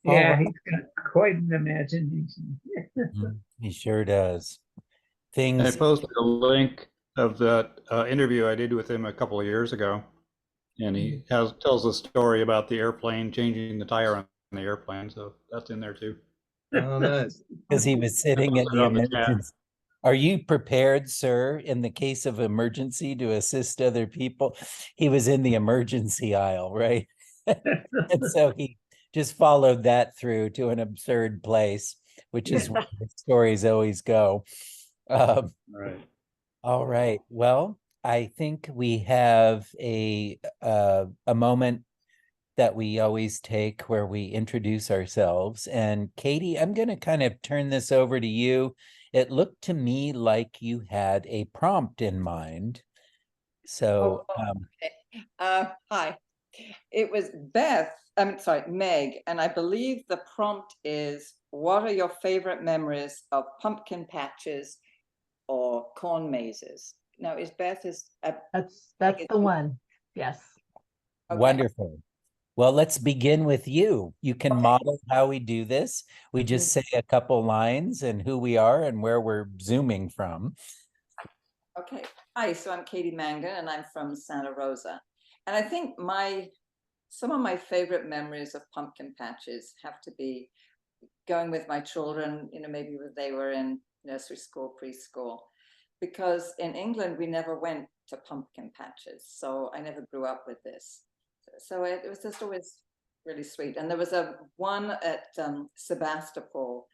All Yeah, right. he's got quite an imagination. He sure does. I Things posted a link of that interview I did with him a couple of years ago, and he tells a story about the airplane changing the tire on the airplane, so that's in there too. Oh, nice. because he was sitting in posted the on the chat. emergency. Are you prepared, sir, in the case of emergency to assist other people? He was in the emergency aisle, right? And so he just followed that through to an absurd place, which is where the stories always go. Right. All right. Well, I think we have a moment that we always take where we introduce ourselves. And Katie, I'm going to kind of turn this over to you. It looked to me like you had a prompt in mind. So, Hi. It was Meg, and I believe the prompt is, what are your favorite memories of pumpkin patches or corn mazes? Now, That's the one. Yes. Okay. wonderful. Well, let's begin with you. You can model how we do this. We just say a couple lines and who we are and where we're zooming from. Okay. Hi, so I'm Katie Mangan, and I'm from Santa Rosa. And I think some of my favorite memories of pumpkin patches have to be going with my children, maybe when they were in nursery school, preschool, because in England, we never went to pumpkin patches. So I never grew up with this. So it was just always really sweet. And there was one at Sebastopol,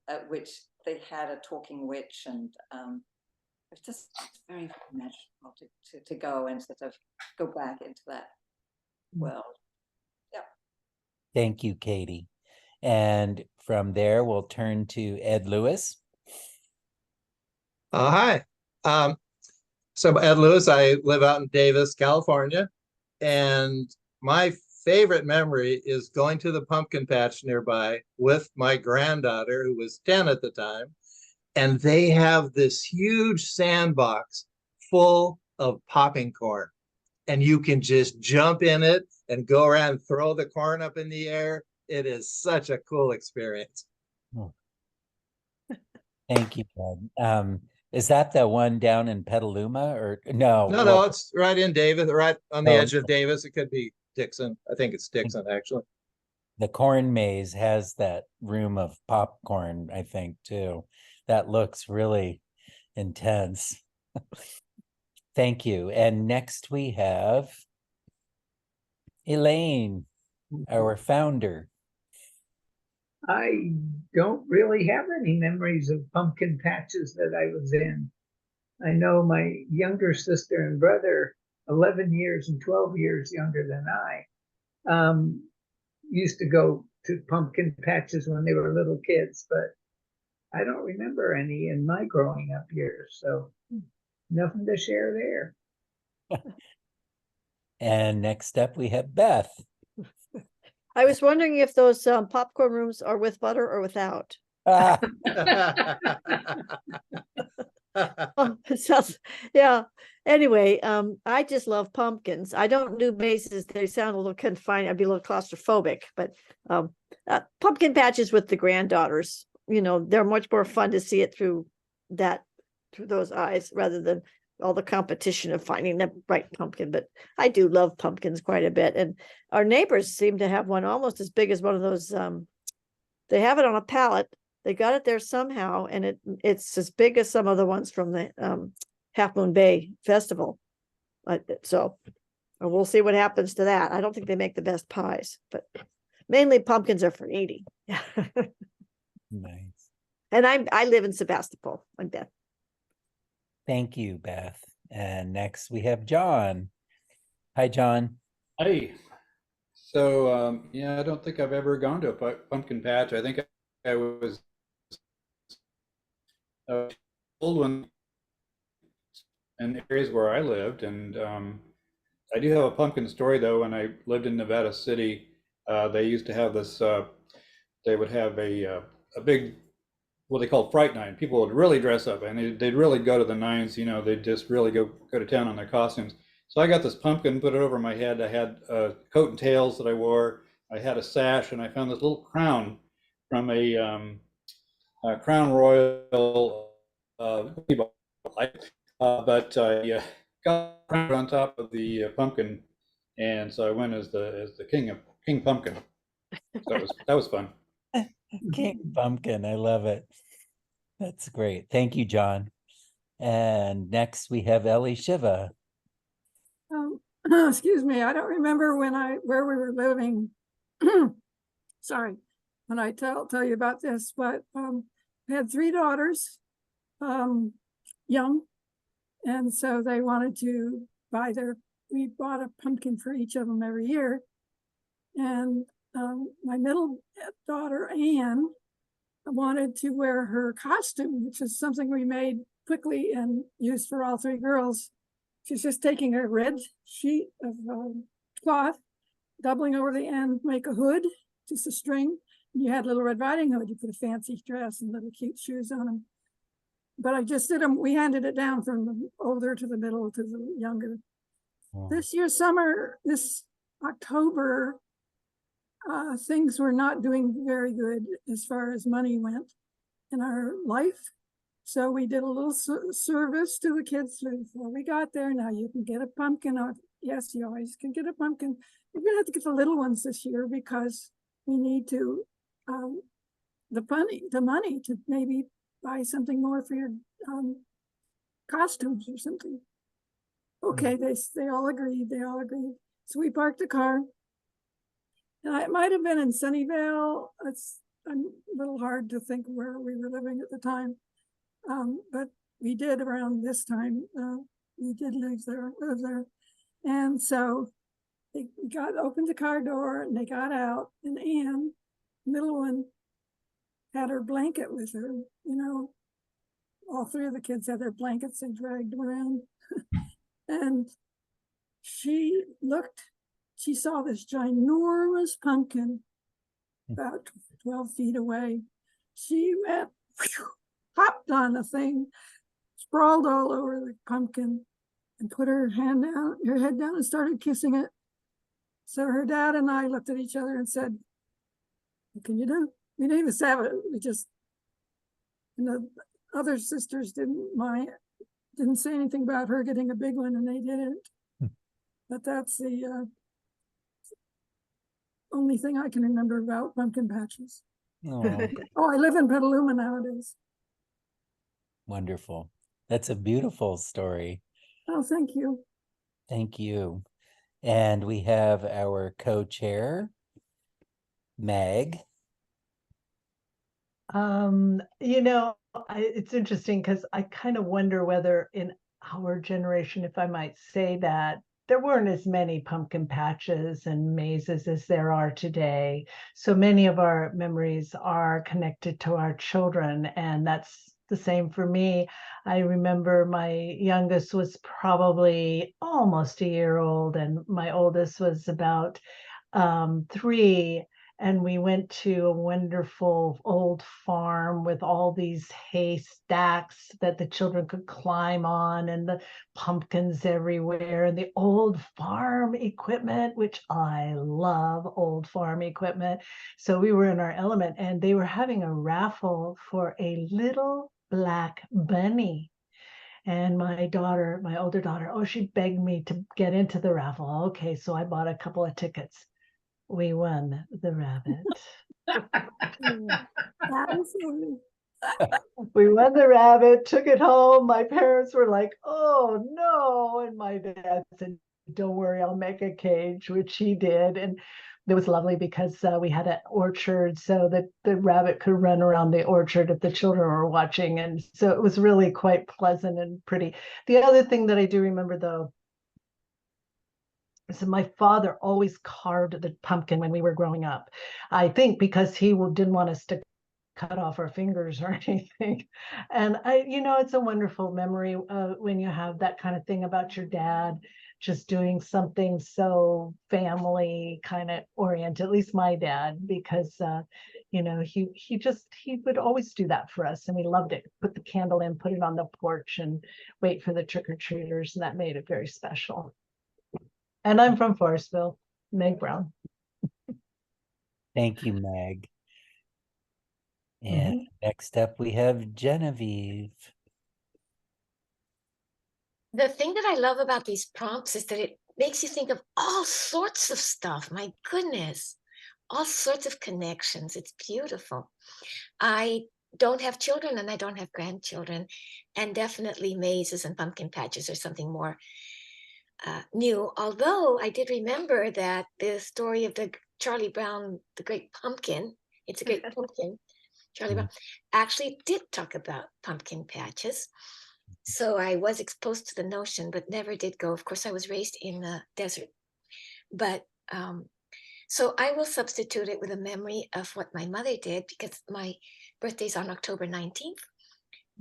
at which they had a talking witch, and it's just very magical to go and sort of go back into that world. Yeah. Thank you, Katie. And from there, we'll turn to Ed Lewis. Hi. So Ed Lewis, I live out in Davis, California, and my favorite memory is going to the pumpkin patch nearby with my granddaughter, who was 10 at the time, and they have this huge sandbox full of popping corn, and you can just jump in it and go around and throw the corn up in the air. It is such a cool experience. Thank you, Ed. Is that the one down in Petaluma or no? No, it's right in Davis, right on the Oh, edge of Davis. It could be Dixon. I think it's Dixon, actually. the corn maze has that room of popcorn, I think, too. That looks really intense. Thank you. And next we have Elaine, our founder. I don't really have any memories of pumpkin patches that I was in. I know my younger sister and brother, 11 years and 12 years younger than I, used to go to pumpkin patches when they were little kids, but I don't remember any in my growing up years. So nothing to share there. And next up, we have Beth. I was wondering if those popcorn rooms are with butter or without. Ah, Oh, it sounds, yeah. Anyway, I just love pumpkins. I don't do mazes. They sound a little confined. I'd be a little claustrophobic, but pumpkin patches with the granddaughters, they're much more fun to see it through those eyes rather than all the competition of finding the right pumpkin. But I do love pumpkins quite a bit. And our neighbors seem to have one almost as big as one of those. They have it on a pallet. They got it there somehow, and it's as big as some of the ones from the Half Moon Bay Festival. So we'll see what happens to that. I don't think they make the best pies, but mainly pumpkins are for eating. nice. And I live in Sebastopol. I'm Beth. Thank you, Beth. And next we have John. Hi, John. Hey. So, yeah, I don't think I've ever gone to a pumpkin patch. I think I was old one in areas where I lived. And I do have a pumpkin story, though. When I lived in Nevada City, they used to have this, they would have a big, what they call Fright Night. People would really dress up, and they'd really go to the nines, they'd just really go to town on their costumes. So I got this pumpkin, put it over my head. I had coat and tails that I wore. I had a sash, and I found this little crown from a Crown Royal, but I got crowned on top of the pumpkin, and so I went as the King Pumpkin. So that was fun. King Pumpkin, I love it. That's great. Thank you, John. And next we have Ellie Shiva. Excuse me, I don't remember where we were living. Sorry, when I tell you about this, but I had 3 daughters, young, and so they wanted to we bought a pumpkin for each of them every year. And my middle daughter, Anne, wanted to wear her costume, which is something we made quickly and used for all 3 girls. She's just taking a red sheet of cloth, doubling over the end, make a hood, just a string. You had Little Red Riding Hood. You put a fancy dress and little cute shoes on them. But I just did them. We handed it down from the older to the middle to the younger. Oh. This October, things were not doing very good as far as money went in our life. So we did a little service to the kids before we got there. Now you can get a pumpkin. Yes, you always can get a pumpkin. We're gonna have to get the little ones this year because we need to the money to maybe buy something more for your costumes or something. Okay, they all agreed. So we parked the car. And it might have been in Sunnyvale. It's a little hard to think where we were living at the time. But we did around this time. We did live there. And so they opened the car door and they got out. And Anne, middle one, had her blanket with her. All 3 of the kids had their blankets they dragged around. And she saw this ginormous pumpkin about 12 feet away. She went, hopped on the thing, sprawled all over the pumpkin, and put her head down and started kissing it. So her dad and I looked at each other and said, "What can you do?" We didn't even say it. And the other sisters didn't say anything about her getting a big one, and they didn't. But that's the only thing I can remember about pumpkin patches. Oh, I live in Petaluma nowadays. wonderful. That's a beautiful story. Oh, thank you. Thank you. And we have our co-chair, Meg. It's interesting because I kind of wonder whether in our generation, if I might say that, there weren't as many pumpkin patches and mazes as there are today. So many of our memories are connected to our children, and that's the same for me. I remember my youngest was probably almost a year old, and my oldest was about 3, and we went to a wonderful old farm with all these hay stacks that the children could climb on, and the pumpkins everywhere, and the old farm equipment, which I love old farm equipment. So we were in our element, and they were having a raffle for a little black bunny. And my daughter, my older daughter, oh, she begged me to get into the raffle. Okay, so I bought a couple of tickets. We won the rabbit. That is funny. We won the rabbit, took it home. My parents were like, oh no. And my dad said, don't worry, I'll make a cage, which he did. And it was lovely because we had an orchard so that the rabbit could run around the orchard if the children were watching. And so it was really quite pleasant and pretty. The other thing that I do remember, though, so my father always carved the pumpkin when we were growing up. I think because he didn't want us to cut off our fingers or anything. And it's a wonderful memory when you have that kind of thing about your dad just doing something so family kind of oriented, at least my dad, because he would always do that for us, and we loved it. Put the candle in, put it on the porch, and wait for the trick-or-treaters, and that made it very special. And I'm from Forestville, Meg Brown. Thank you, Meg. And next up we have Genevieve. The thing that I love about these prompts is that it makes you think of all sorts of stuff. My goodness, all sorts of connections. It's beautiful. I don't have children and I don't have grandchildren, and definitely mazes and pumpkin patches are something more new. Although I did remember that the story of the Charlie Brown, the Great Pumpkin, it's a great pumpkin, Charlie Brown, actually did talk about pumpkin patches. So I was exposed to the notion, but never did go. Of course, I was raised in the desert. But so I will substitute it with a memory of what my mother did, because my birthday's on October 19th.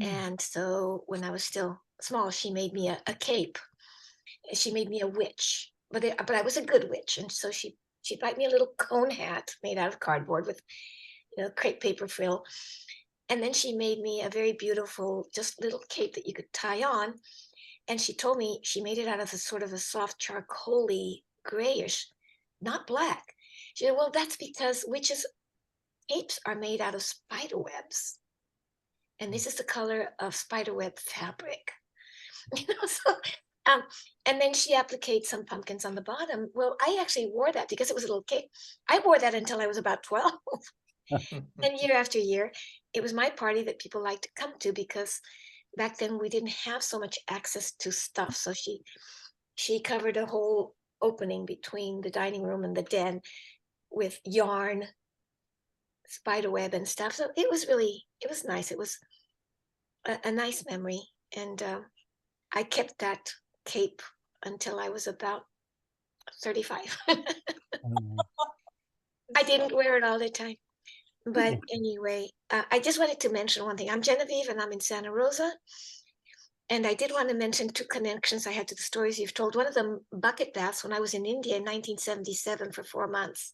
And so when I was still small, she made me a cape. She made me a witch, but I was a good witch. And so she'd write me a little cone hat made out of cardboard with crepe paper frill. And then she made me a very beautiful, just little cape that you could tie on. And she told me she made it out of a sort of a soft charcoaly grayish, not black. She said, well, that's because witches' capes are made out of spider webs. And this is the color of spider web fabric. So, and then she appliqued some pumpkins on the bottom. Well, I actually wore that because it was a little cape. I wore that until I was about 12. And year after year, it was my party that people liked to come to, because back then we didn't have so much access to stuff. So she covered a whole opening between the dining room and the den with yarn, spider web and stuff. So it was nice. It was a nice memory. And I kept that cape until I was about 35. I didn't wear it all the time. But anyway, I just wanted to mention one thing. I'm Genevieve and I'm in Santa Rosa. And I did want to mention 2 connections I had to the stories you've told. One of them, bucket baths, when I was in India in 1977 for 4 months.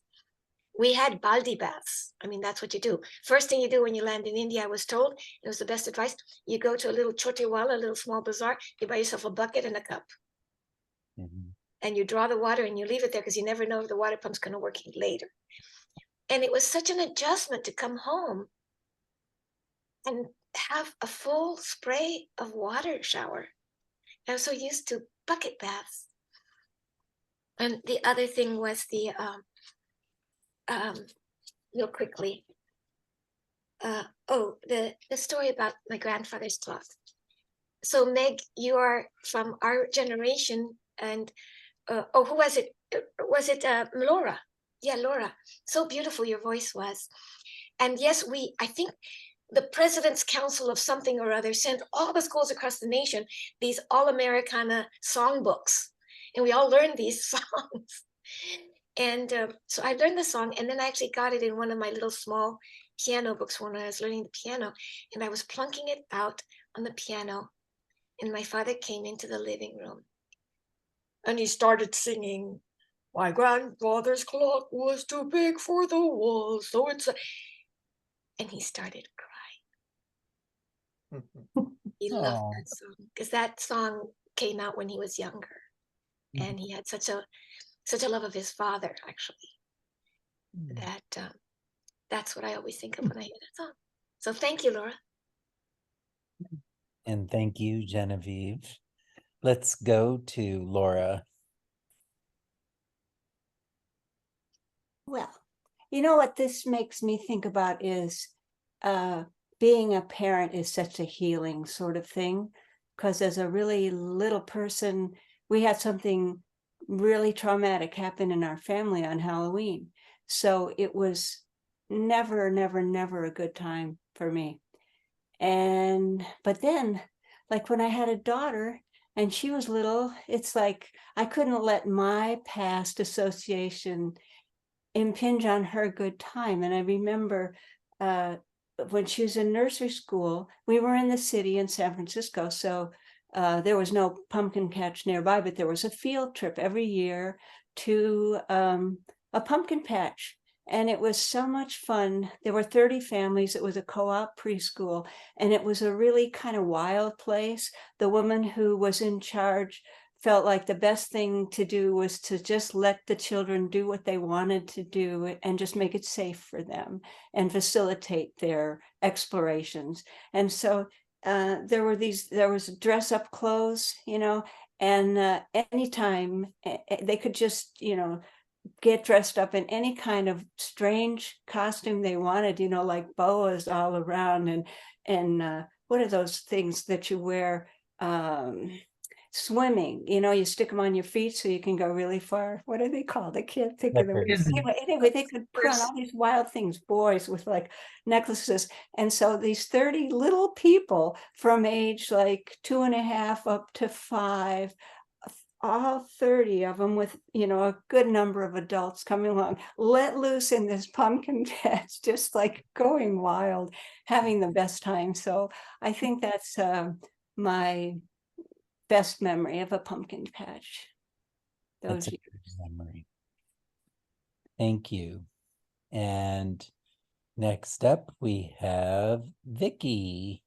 We had baldi baths. I mean, that's what you do. First thing you do when you land in India, I was told, it was the best advice. You go to a little chotiwala, a little small bazaar, you buy yourself a bucket and a cup. And you draw the water and you leave it there because you never know if the water pump's going to work later. And it was such an adjustment to come home and have a full spray of water shower. I was so used to bucket baths. And the other thing was the, real quickly, the story about my grandfather's cloth. So Meg, you are from our generation, and who was it? was it Laura? Yeah, Laura. So beautiful your voice was. And yes, I think the President's Council of something or other sent all the schools across the nation these all Americana songbooks. And we all learned these songs. And so I learned the song, and then I actually got it in one of my little small piano books when I was learning the piano. And I was plunking it out on the piano. And my father came into the living room and he started singing, "My grandfather's clock was too big for the walls, so it's a..." And he started crying. He loved Oh, that song because that song came out when he was younger, and he had such a love of his father, actually, that that's what I always think of when I hear that song. So thank you, Laura. and thank you, Genevieve. Let's go to Laura. Well, you know what this makes me think about is being a parent is such a healing sort of thing. Because as a really little person, we had something really traumatic happen in our family on Halloween. So it was never, never, never a good time for me. But then, like when I had a daughter and she was little, it's like I couldn't let my past association impinge on her good time. And I remember when she was in nursery school, we were in the city in San Francisco. So there was no pumpkin patch nearby, but there was a field trip every year to a pumpkin patch. And it was so much fun. There were 30 families. It was a co-op preschool, and it was a really kind of wild place. The woman who was in charge felt like the best thing to do was to just let the children do what they wanted to do and just make it safe for them and facilitate their explorations. And so there was dress up clothes, and anytime they could just, get dressed up in any kind of strange costume they wanted, like boas all around and what are those things that you wear? Swimming, you stick them on your feet so you can go really far. What are they called? I can't think of them. Slippers. Anyway, they could put on all these wild things, boys with like necklaces. And so these 30 little people from age like 2.5 up to 5, all 30 of them with, a good number of adults coming along, let loose in this pumpkin patch, just like going wild, having the best time. So I think that's my best memory of a pumpkin patch. That's a good memory. Thank you. And next up, we have Vicky.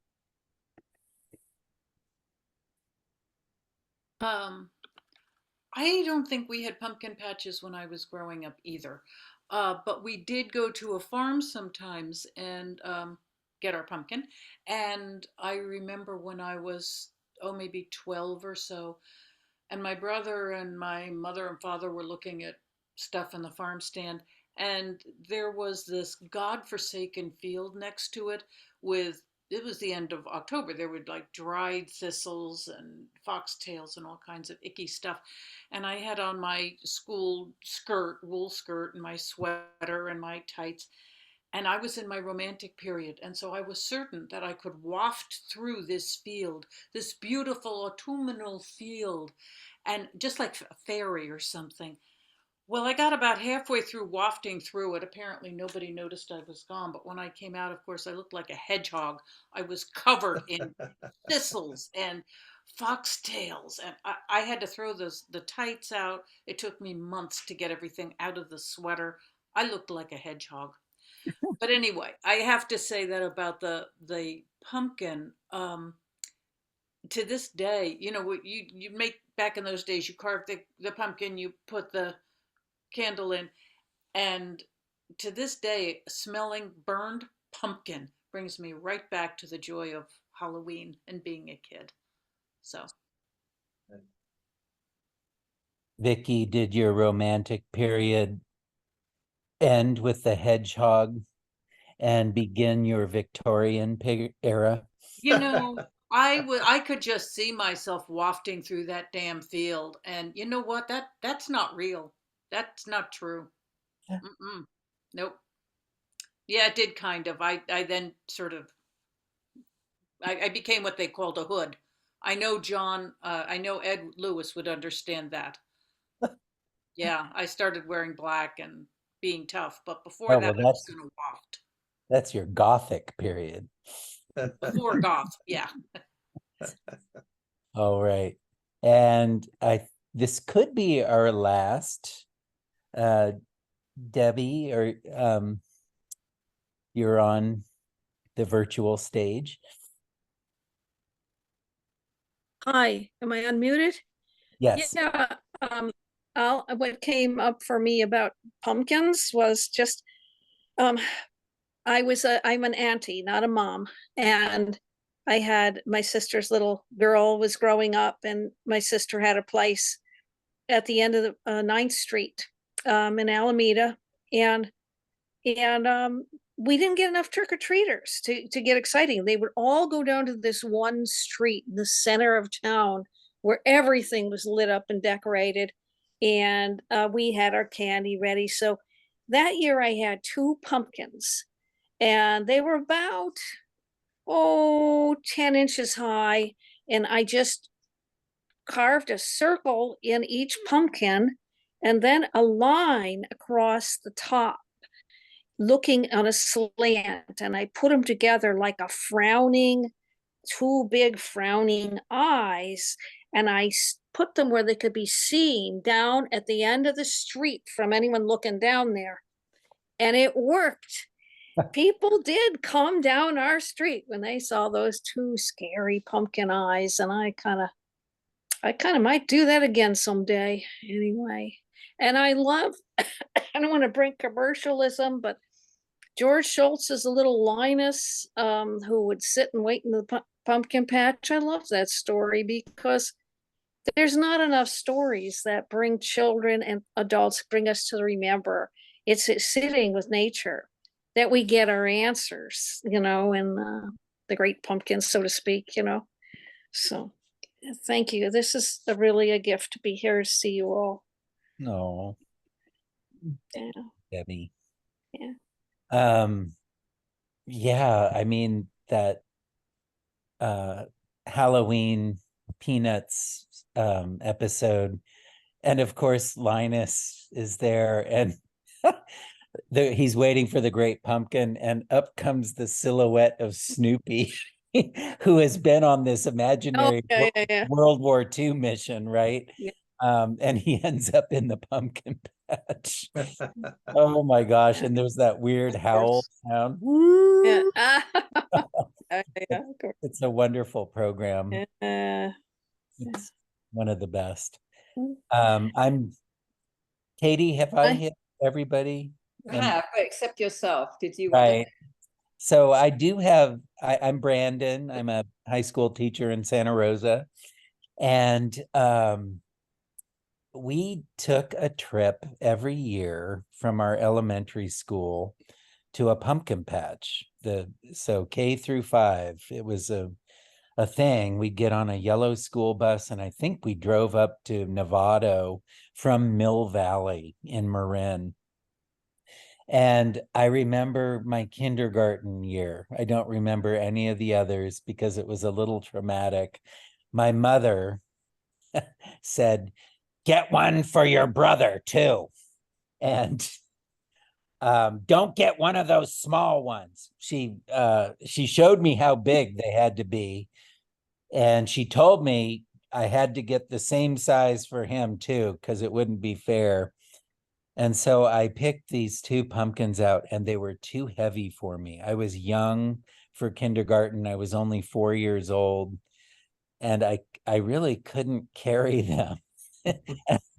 I don't think we had pumpkin patches when I was growing up either. But we did go to a farm sometimes and get our pumpkin. And I remember when I was, maybe 12 or so, and my brother and my mother and father were looking at stuff in the farm stand, and there was this godforsaken field next to it with, it was the end of October. There were like dried thistles and foxtails and all kinds of icky stuff. And I had on my school skirt, wool skirt, and my sweater and my tights. And I was in my romantic period. And so I was certain that I could waft through this field, this beautiful autumnal field, and just like a fairy or something. Well, I got about halfway through wafting through it. Apparently, nobody noticed I was gone. But when I came out, of course, I looked like a hedgehog. I was covered in thistles and foxtails, and I had to throw the tights out. It took me months to get everything out of the sweater. I looked like a hedgehog. But anyway, I have to say that about the pumpkin. To this day, what you make back in those days, you carve the pumpkin, you put the candle in, and to this day, smelling burned pumpkin brings me right back to the joy of Halloween and being a kid. So Vicky, did your romantic period end with the hedgehog and begin your Victorian era? You know, I could just see myself wafting through that damn field, and you know what? That's not real. That's not true. Mm-mm. Nope. Yeah, it did kind of. I then sort of, I became what they called a hood. I know Ed Lewis would understand that. Yeah, I started wearing black and being tough, but before Oh, that, well, I was gonna waft. that's your Gothic period. Before goth, yeah. All right. And this could be our last. Debbie, or you're on the virtual stage. Hi, am I unmuted? Yes. Yeah, what came up for me about pumpkins was just, um, I'm an auntie, not a mom, and I had my sister's little girl was growing up, and my sister had a place at the end of the 9th Street, in Alameda, and and we didn't get enough trick-or-treaters to get exciting. They would all go down to this one street in the center of town where everything was lit up and decorated, and we had our candy ready. So that year I had 2 pumpkins, and they were about 10 inches high, and I just carved a circle in each pumpkin and then a line across the top looking on a slant, and I put them together like a frowning, 2 big frowning eyes, and I put them where they could be seen down at the end of the street from anyone looking down there. And it worked. People did come down our street when they saw those 2 scary pumpkin eyes, and I kind of might do that again someday anyway. And I love, I don't want to bring commercialism, but George Schultz is a little Linus, who would sit and wait in the pumpkin patch. I love that story because there's not enough stories that bring children and adults, bring us to remember. It's sitting with nature that we get our answers, in the great pumpkins, so to speak. So thank you. This is really a gift to be here to see you all. No, Yeah. Debbie. Yeah. Yeah, I mean that Halloween Peanuts episode, and of course Linus is there, and he's waiting for the great pumpkin, and up comes the silhouette of Snoopy, who has been on this imaginary Yeah. World War II mission, right? Yeah. And he ends up in the pumpkin patch. Oh my gosh. And there's that weird howl sound. Yeah. Woo! Yeah, of course. It's a wonderful program. Yeah. It's one of the best. Mm. I'm Katie, have I Hi. hit everybody? Have, except yourself. Did you want Right. So I'm Brandon. I'm a high school teacher in Santa Rosa. And we took a trip every year from our elementary school to a pumpkin patch. So K through 5, it was a thing. We'd get on a yellow school bus, and I think we drove up to Novato from Mill Valley in Marin. And I remember my kindergarten year. I don't remember any of the others because it was a little traumatic. My mother said, "Get one for your brother too. And don't get one of those small ones." She showed me how big they had to be. And she told me I had to get the same size for him too, because it wouldn't be fair. And so I picked these 2 pumpkins out, and they were too heavy for me. I was young for kindergarten. I was only 4 years old, and I really couldn't carry them.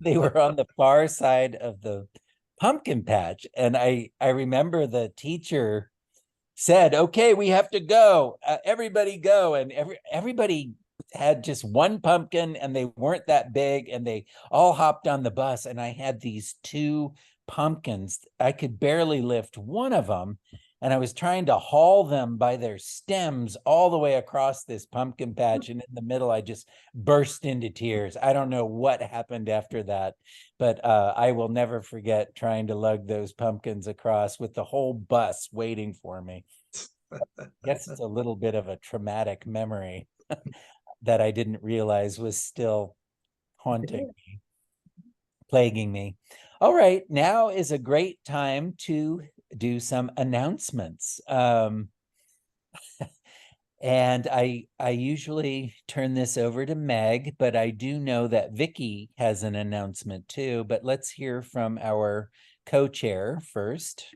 They were on the far side of the pumpkin patch. And I remember the teacher said, "Okay, we have to go. Everybody go." And everybody had just one pumpkin, and they weren't that big, and they all hopped on the bus. And I had these 2 pumpkins. I could barely lift one of them, and I was trying to haul them by their stems all the way across this pumpkin patch. And in the middle, I just burst into tears. I don't know what happened after that, but I will never forget trying to lug those pumpkins across with the whole bus waiting for me. I guess it's a little bit of a traumatic memory that I didn't realize was still haunting me, plaguing me. All right, now is a great time to do some announcements. And I usually turn this over to Meg, but I do know that Vicky has an announcement too. But let's hear from our co-chair first.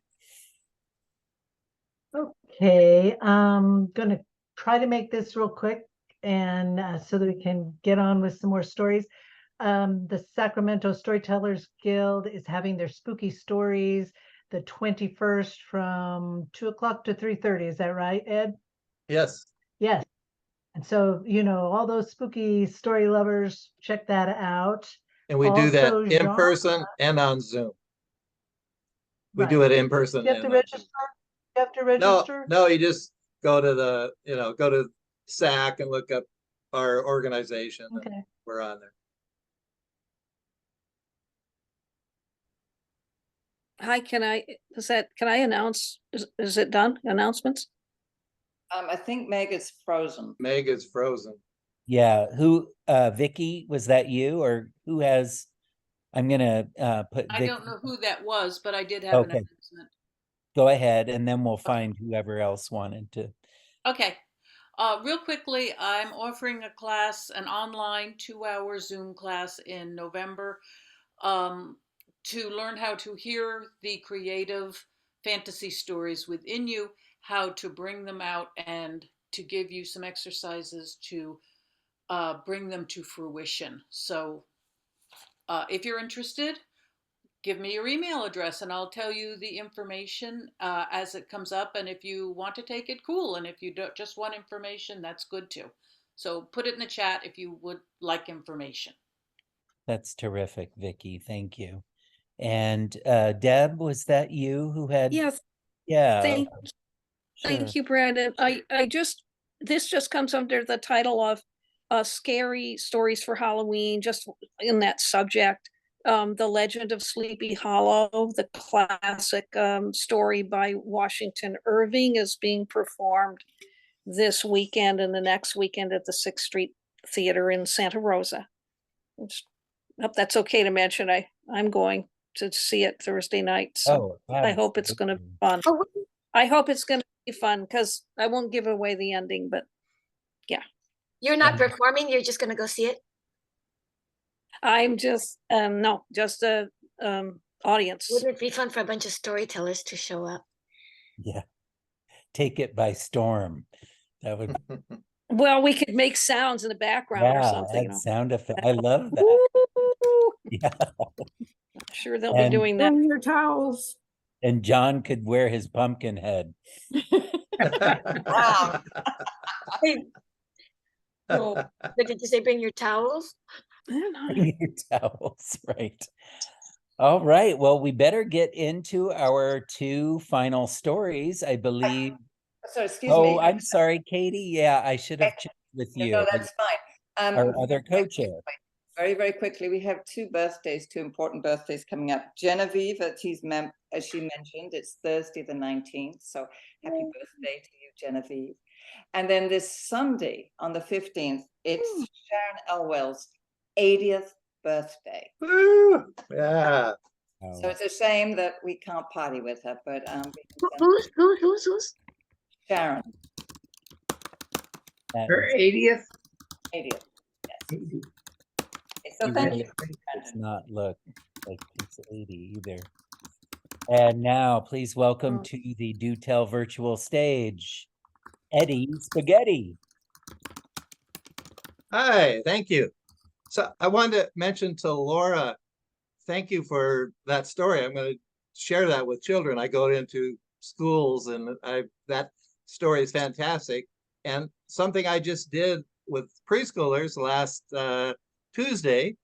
Okay, I'm gonna try to make this real quick and so that we can get on with some more stories. The Sacramento Storytellers Guild is having their spooky stories the 21st from 2 o'clock to 3:30. Is that right, Ed? Yes. Yes. And so, you know, all those spooky story lovers, check that out. And we do that Also, in genre, person and on Zoom. We right. do it in person. You have to and on Zoom. register? You have to No, register? no, you just go to the, go to SAC and look up our organization. And Okay. we're on there. Hi, can I announce, is it done? Announcements? I think Meg is frozen. Meg is frozen. Yeah, who, Vicky, was that you or who has, I'm gonna put I Vicky. don't know who that was, but I did have an Okay. announcement. Go ahead, and then we'll find whoever else wanted to. Okay. Real quickly, I'm offering a class, an online 2-hour Zoom class in November, to learn how to hear the creative fantasy stories within you, how to bring them out, and to give you some exercises to bring them to fruition. So if you're interested, give me your email address and I'll tell you the information as it comes up. And if you want to take it, cool. And if you don't just want information, that's good too. So put it in the chat if you would like information. That's terrific, Vicky. Thank you. And Deb, was that you who had? Yes. Yeah. Thank Sure. you, Brandon. This just comes under the title of scary stories for Halloween, just in that subject. The Legend of Sleepy Hollow, the classic story by Washington Irving, is being performed this weekend and the next weekend at the 6th Street Theater in Santa Rosa. Hope that's okay to mention. I'm going to see it Thursday night, so I hope it's going to be fun. I hope it's going to be fun because I won't give away the ending, but yeah. You're not performing, you're just gonna go see it? I'm just no, just a audience. Wouldn't it be fun for a bunch of storytellers to show up? Yeah. Take it by storm. That would. Well, we could make sounds in the background or something. Add sound effect. I love that. Yeah. I'm sure they'll be doing that. Bring your towels. And John could wear his pumpkin head. Wow. Oh, but did you say bring your towels? Bring your towels, right. All right. Well, we better get into our 2 final stories, I believe. So excuse me. Oh, I'm sorry, Katie. Yeah, I should have checked with you. No, that's fine. Our other co-chair. Very, very quickly, we have 2 important birthdays coming up. Genevieve, as she mentioned, it's Thursday the 19th. So happy birthday to you, Genevieve. And then this Sunday on the 15th, it's Sharon Elwell's 80th birthday. Woo! Yeah. So it's a shame that we can't party with her, but Who's? Sharon. Her 80th? 80th. Yes. 80. So thank you. It's not look like it's 80 either. And now please welcome to the Do Tell virtual stage, Eddie Spaghetti. Hi, thank you. So I wanted to mention to Laura, thank you for that story. I'm going to share that with children. I go into schools and that story is fantastic. And something I just did with preschoolers last Tuesday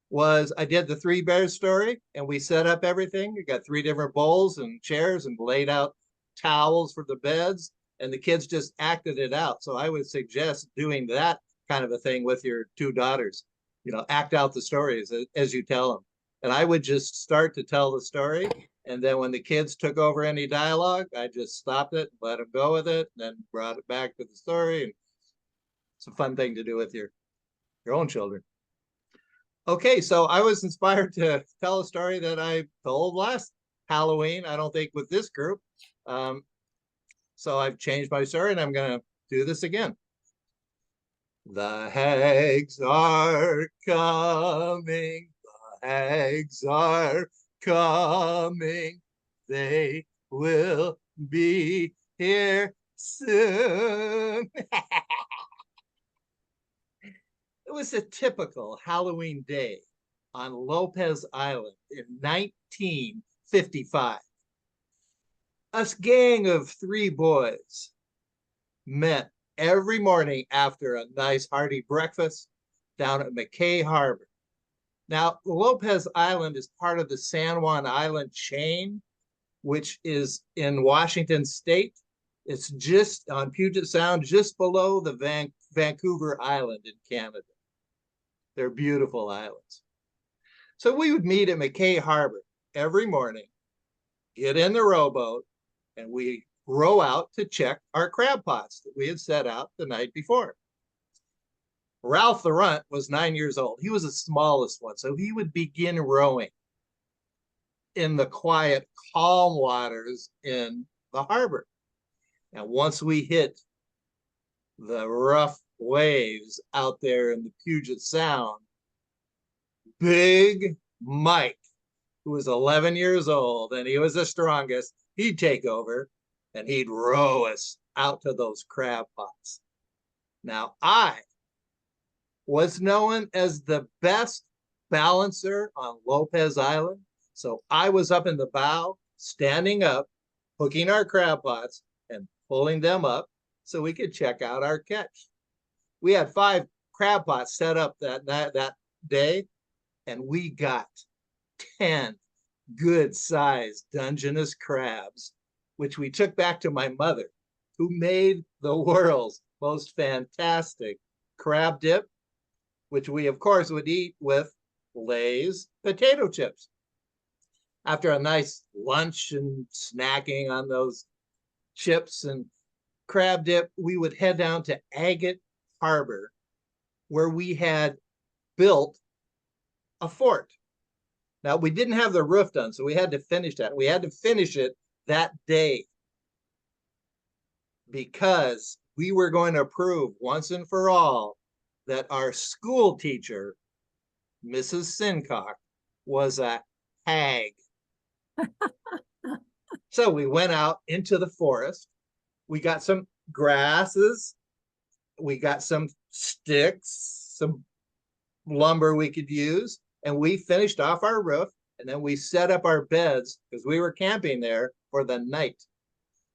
was I did the 3 bears story and we set up everything. We got 3 different bowls and chairs and laid out towels for the beds, and the kids just acted it out. So I would suggest doing that kind of a thing with your two daughters. You know, act out the stories as you tell them. And I would just start to tell the story. And then when the kids took over any dialogue, I just stopped it, let them go with it, and then brought it back to the story. And it's a fun thing to do with your own children. Okay, so I was inspired to tell a story that I told last Halloween. I don't think with this group. So I've changed my story, and I'm going to do this again. The hags are coming. The hags are coming. They will be here soon. It was a typical Halloween day on Lopez Island in 1955. Us gang of 3 boys met every morning after a nice hearty breakfast down at McKay Harbor. Now, Lopez Island is part of the San Juan Island chain, which is in Washington State. It's just on Puget Sound, just below the Vancouver Island in Canada. They're beautiful islands. So we would meet at McKay Harbor every morning, get in the rowboat, and we row out to check our crab pots that we had set out the night before. Ralph the Runt was 9 years old. He was the smallest one, so he would begin rowing in the quiet, calm waters in the harbor. And once we hit the rough waves out there in the Puget Sound, Big Mike, who was 11 years old and he was the strongest, he'd take over and he'd row us out to those crab pots. Now, I was known as the best balancer on Lopez Island. So I was up in the bow, standing up, hooking our crab pots and pulling them up so we could check out our catch. We had 5 crab pots set up that day, and we got 10 good-sized Dungeness crabs, which we took back to my mother, who made the world's most fantastic crab dip, which we, of course, would eat with Lay's potato chips. After a nice lunch and snacking on those chips and crab dip, we would head down to Agate Harbor, where we had built a fort. Now, we didn't have the roof done, so we had to finish that. We had to finish it that day because we were going to prove once and for all that our school teacher, Mrs. Sincock, was a hag. So we went out into the forest. We got some grasses. We got some sticks, some lumber we could use, and we finished off our roof, and then we set up our beds because we were camping there for the night.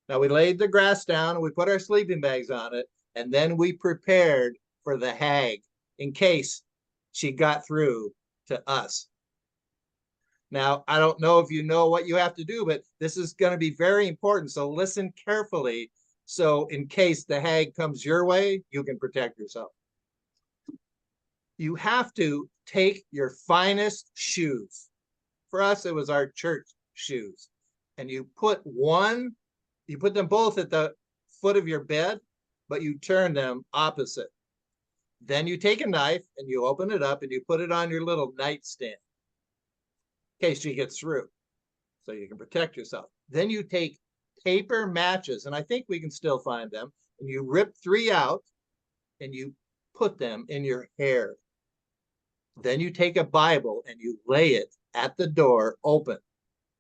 Now we laid the grass down and we put our sleeping bags on it, and then we prepared for the hag in case she got through to us. Now, I don't know if you know what you have to do, but this is going to be very important. So listen carefully. So in case the hag comes your way, you can protect yourself. You have to take your finest shoes. For us, it was our church shoes. And you put them both at the foot of your bed, but you turn them opposite. Then you take a knife and you open it up and you put it on your little nightstand in case she gets through, so you can protect yourself. Then you take paper matches, and I think we can still find them, and you rip 3 out and you put them in your hair. Then you take a Bible and you lay it at the door open,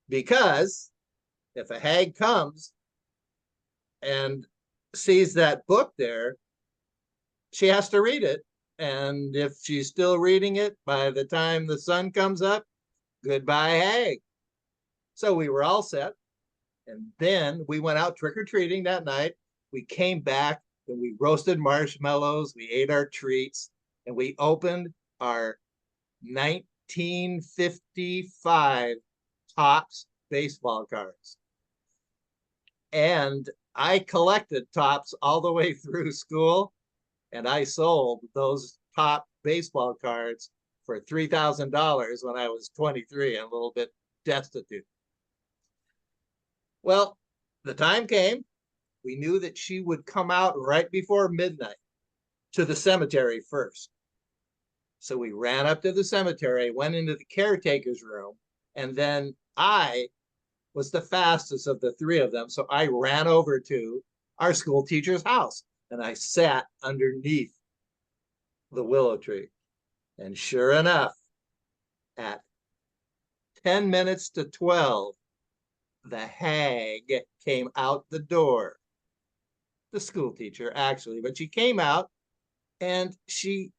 because if a hag comes and sees that book there, she has to read it. And if she's still reading it by the time the sun comes up, goodbye, hag. So we were all set. And then we went out trick-or-treating that night. We came back and we roasted marshmallows. We ate our treats and we opened our 1955 Topps baseball cards. And I collected tops all the way through school, and I sold those top baseball cards for $3,000 when I was 23 and a little bit destitute. Well, the time came. We knew that she would come out right before midnight to the cemetery first. So we ran up to the cemetery, went into the caretaker's room, and then I was the fastest of the three of them. So I ran over to our school teacher's house and I sat underneath the willow tree. And sure enough, at 10 minutes to 12, the hag came out the door. The school teacher, actually, but she came out and she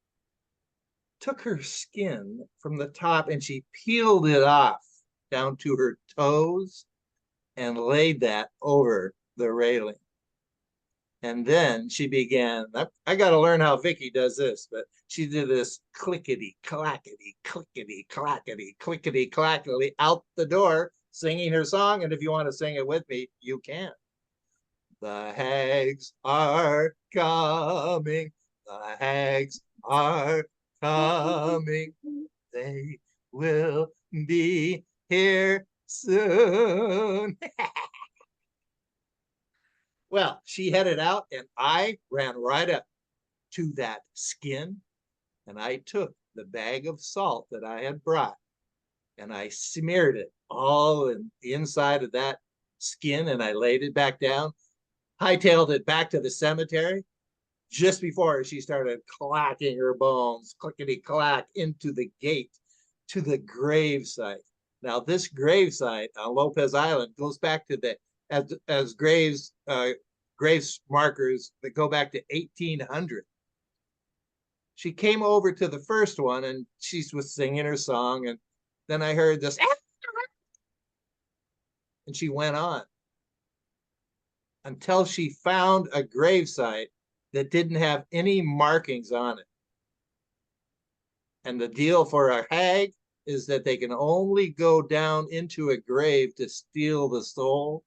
took her skin from the top and she peeled it off down to her toes and laid that over the railing. And then she began, I got to learn how Vicky does this, but she did this clickety, clackety, clickety, clackety, clickety, clackety out the door, singing her song. And if you want to sing it with me, you can. The hags are coming. The hags are coming. They will be here soon. Well, she headed out and I ran right up to that skin and I took the bag of salt that I had brought and I smeared it all in the inside of that skin and I laid it back down, hightailed it back to the cemetery just before she started clacking her bones, clickety clack, into the gate to the gravesite. Now, this gravesite on Lopez Island goes back to the as graves markers that go back to 1800. She came over to the first one and she was singing her song, and then I heard this, and she went on until she found a gravesite that didn't have any markings on it. And the deal for a hag is that they can only go down into a grave to steal the soul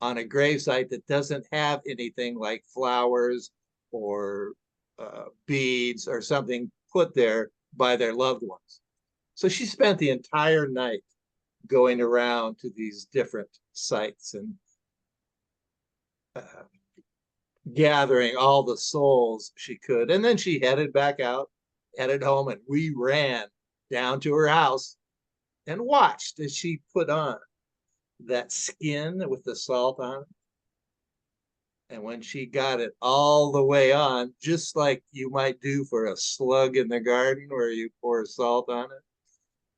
on a gravesite that doesn't have anything like flowers or beads or something put there by their loved ones. So she spent the entire night going around to these different sites and gathering all the souls she could. And then she headed back out, headed home, and we ran down to her house and watched as she put on that skin with the salt on it. And when she got it all the way on, just like you might do for a slug in the garden where you pour salt on it,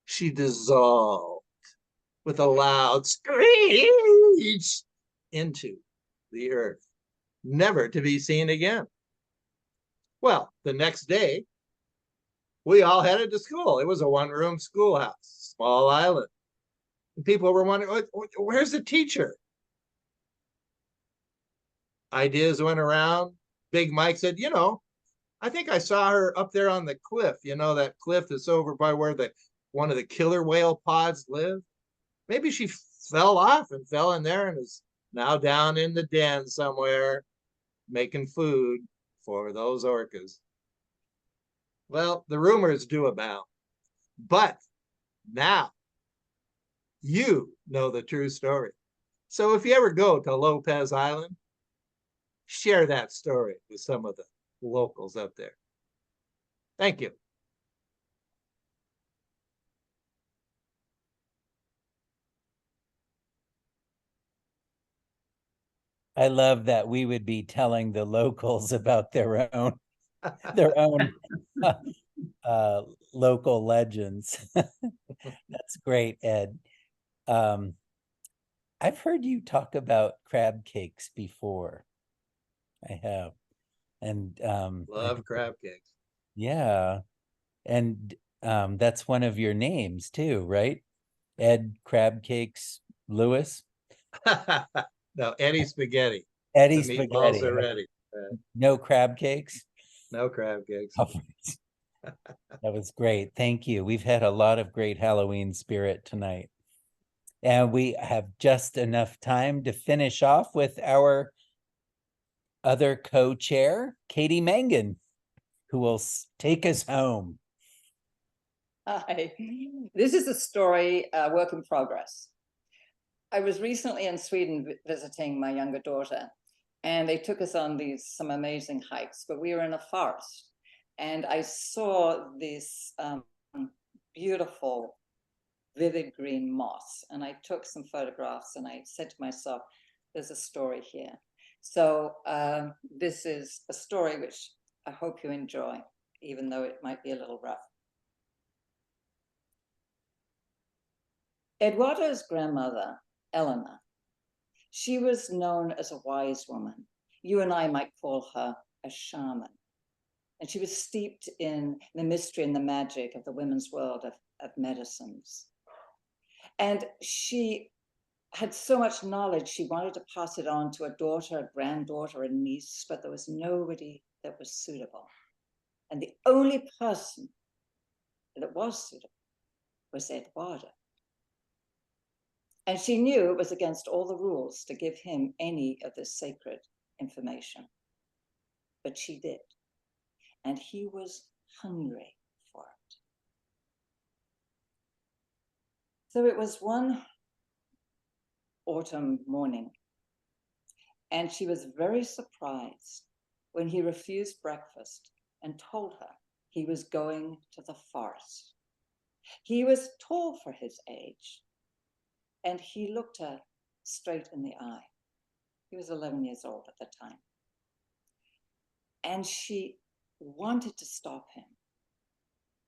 she dissolved with a loud screech into the earth, never to be seen again. Well, the next day, we all headed to school. It was a one-room schoolhouse, small island. And people were wondering, where's the teacher? Ideas went around. Big Mike said, I think I saw her up there on the cliff. That cliff that's over by where one of the killer whale pods live. Maybe she fell off and fell in there and is now down in the den somewhere making food for those orcas. Well, the rumors do abound. But now you know the true story. So if you ever go to Lopez Island, share that story with some of the locals up there. Thank you. I love that we would be telling the locals about their own local legends. That's great, Ed. I've heard you talk about crab cakes before. I have. And love crab cakes. Yeah. And that's one of your names too, right? Ed Crab Cakes Lewis? No, Eddie Spaghetti. Eddie the Spaghetti. Meatballs are ready. No crab cakes? No crab cakes. Oh, that was great. Thank you. We've had a lot of great Halloween spirit tonight. And we have just enough time to finish off with our other co-chair, Katie Mangan, who will take us home. Hi, this is a story, work in progress. I was recently in Sweden visiting my younger daughter, and they took us on some amazing hikes, but we were in a forest, and I saw this beautiful, vivid green moss, and I took some photographs, and I said to myself, there's a story here. So this is a story which I hope you enjoy, even though it might be a little rough. Eduardo's grandmother, Eleanor, she was known as a wise woman. You and I might call her a shaman. And she was steeped in the mystery and the magic of the women's world of medicines. And she had so much knowledge, she wanted to pass it on to a daughter, a granddaughter, a niece, but there was nobody that was suitable. And the only person that was suitable was Eduardo. And she knew it was against all the rules to give him any of this sacred information. But she did. And he was hungry for it. So it was one autumn morning, and she was very surprised when he refused breakfast and told her he was going to the forest. He was tall for his age, and he looked her straight in the eye. He was 11 years old at the time. And she wanted to stop him.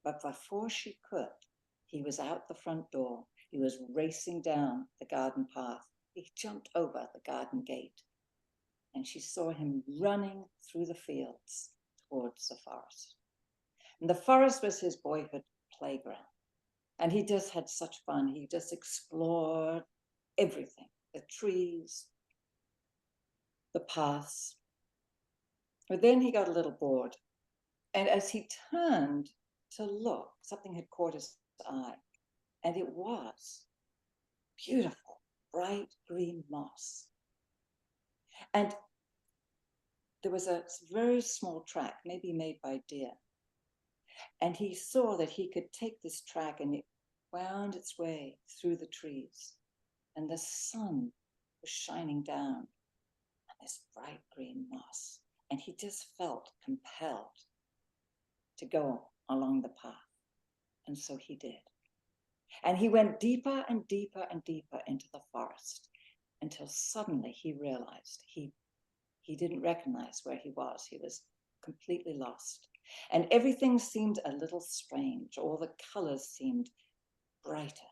But before she could, he was out the front door. He was racing down the garden path. He jumped over the garden gate. And she saw him running through the fields towards the forest. And the forest was his boyhood playground. And he just had such fun. He just explored everything, the trees, the paths. But then he got a little bored. And as he turned to look, something had caught his eye. And it was beautiful, bright green moss. And there was a very small track, maybe made by deer. And he saw that he could take this track, and it wound its way through the trees. And the sun was shining down on this bright green moss. And he just felt compelled to go along the path. And so he did. And he went deeper and deeper and deeper into the forest until suddenly he realized he didn't recognize where he was. He was completely lost. And everything seemed a little strange. All the colors seemed brighter.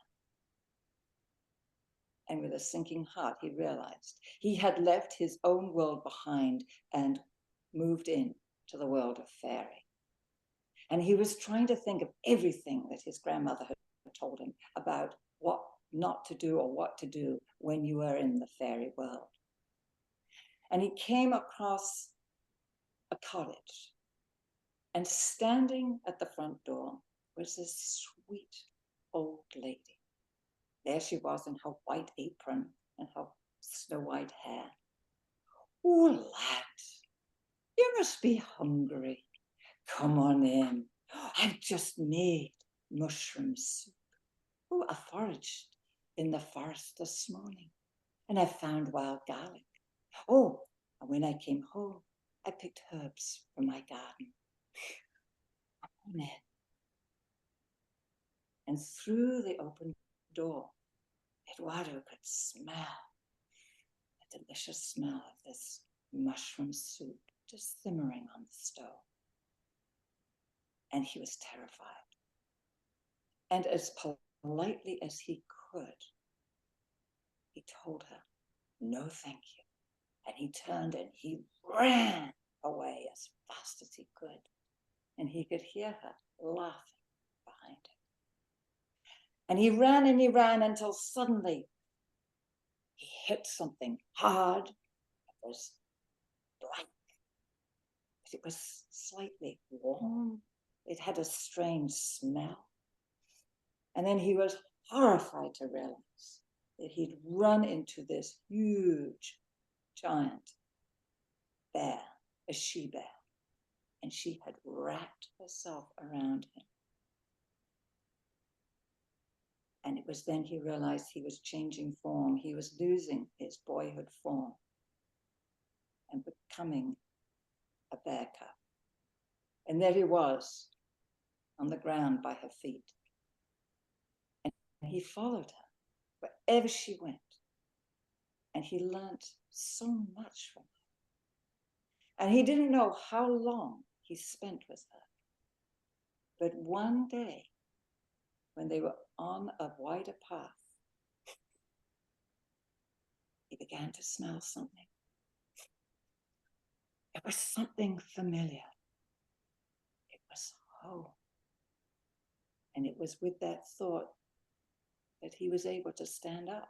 And with a sinking heart, he realized he had left his own world behind and moved in to the world of fairy. And he was trying to think of everything that his grandmother had told him about what not to do or what to do when you are in the fairy world. And he came across a cottage, and standing at the front door was this sweet old lady. There she was in her white apron and her snow white hair. Oh, lad, you must be hungry. Come on in. I've just made mushroom soup. Oh, I foraged in the forest this morning, and I found wild garlic. Oh, and when I came home, I picked herbs from my garden. Come on in. And through the open door, Eduardo could smell the delicious smell of this mushroom soup just simmering on the stove. And he was terrified. And as politely as he could, he told her, no, thank you. And he turned and he ran away as fast as he could. And he could hear her laughing behind him. And he ran until suddenly he hit something hard. It was black, but it was slightly warm. It had a strange smell. And then he was horrified to realize that he'd run into this huge giant bear, a she bear, and she had wrapped herself around him. And it was then he realized he was changing form. He was losing his boyhood form and becoming a bear cub. And there he was on the ground by her feet. And he followed her wherever she went. And he learned so much from her. And he didn't know how long he spent with her. But one day, when they were on a wider path, he began to smell something. It was something familiar. It was home. And it was with that thought that he was able to stand up.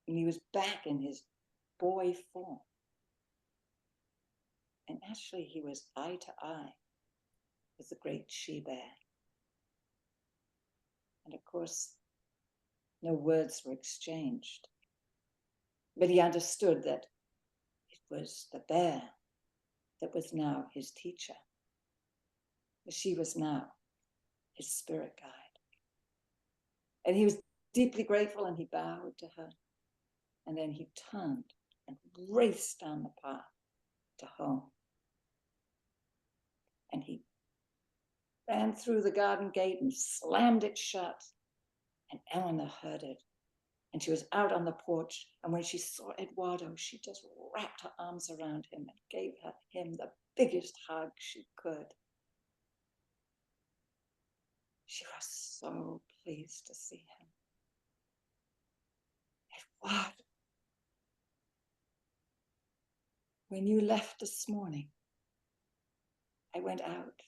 And he was back in his boy form. And actually, he was eye to eye with the great she-bear. And of course, no words were exchanged. But he understood that it was the bear that was now his teacher. She was now his spirit guide. And he was deeply grateful, and he bowed to her. And then he turned and raced down the path to home. And he ran through the garden gate and slammed it shut. And Eleanor heard it. And she was out on the porch. And when she saw Eduardo, she just wrapped her arms around him and gave him the biggest hug she could. She was so pleased to see him. Eduardo, when you left this morning, I went out.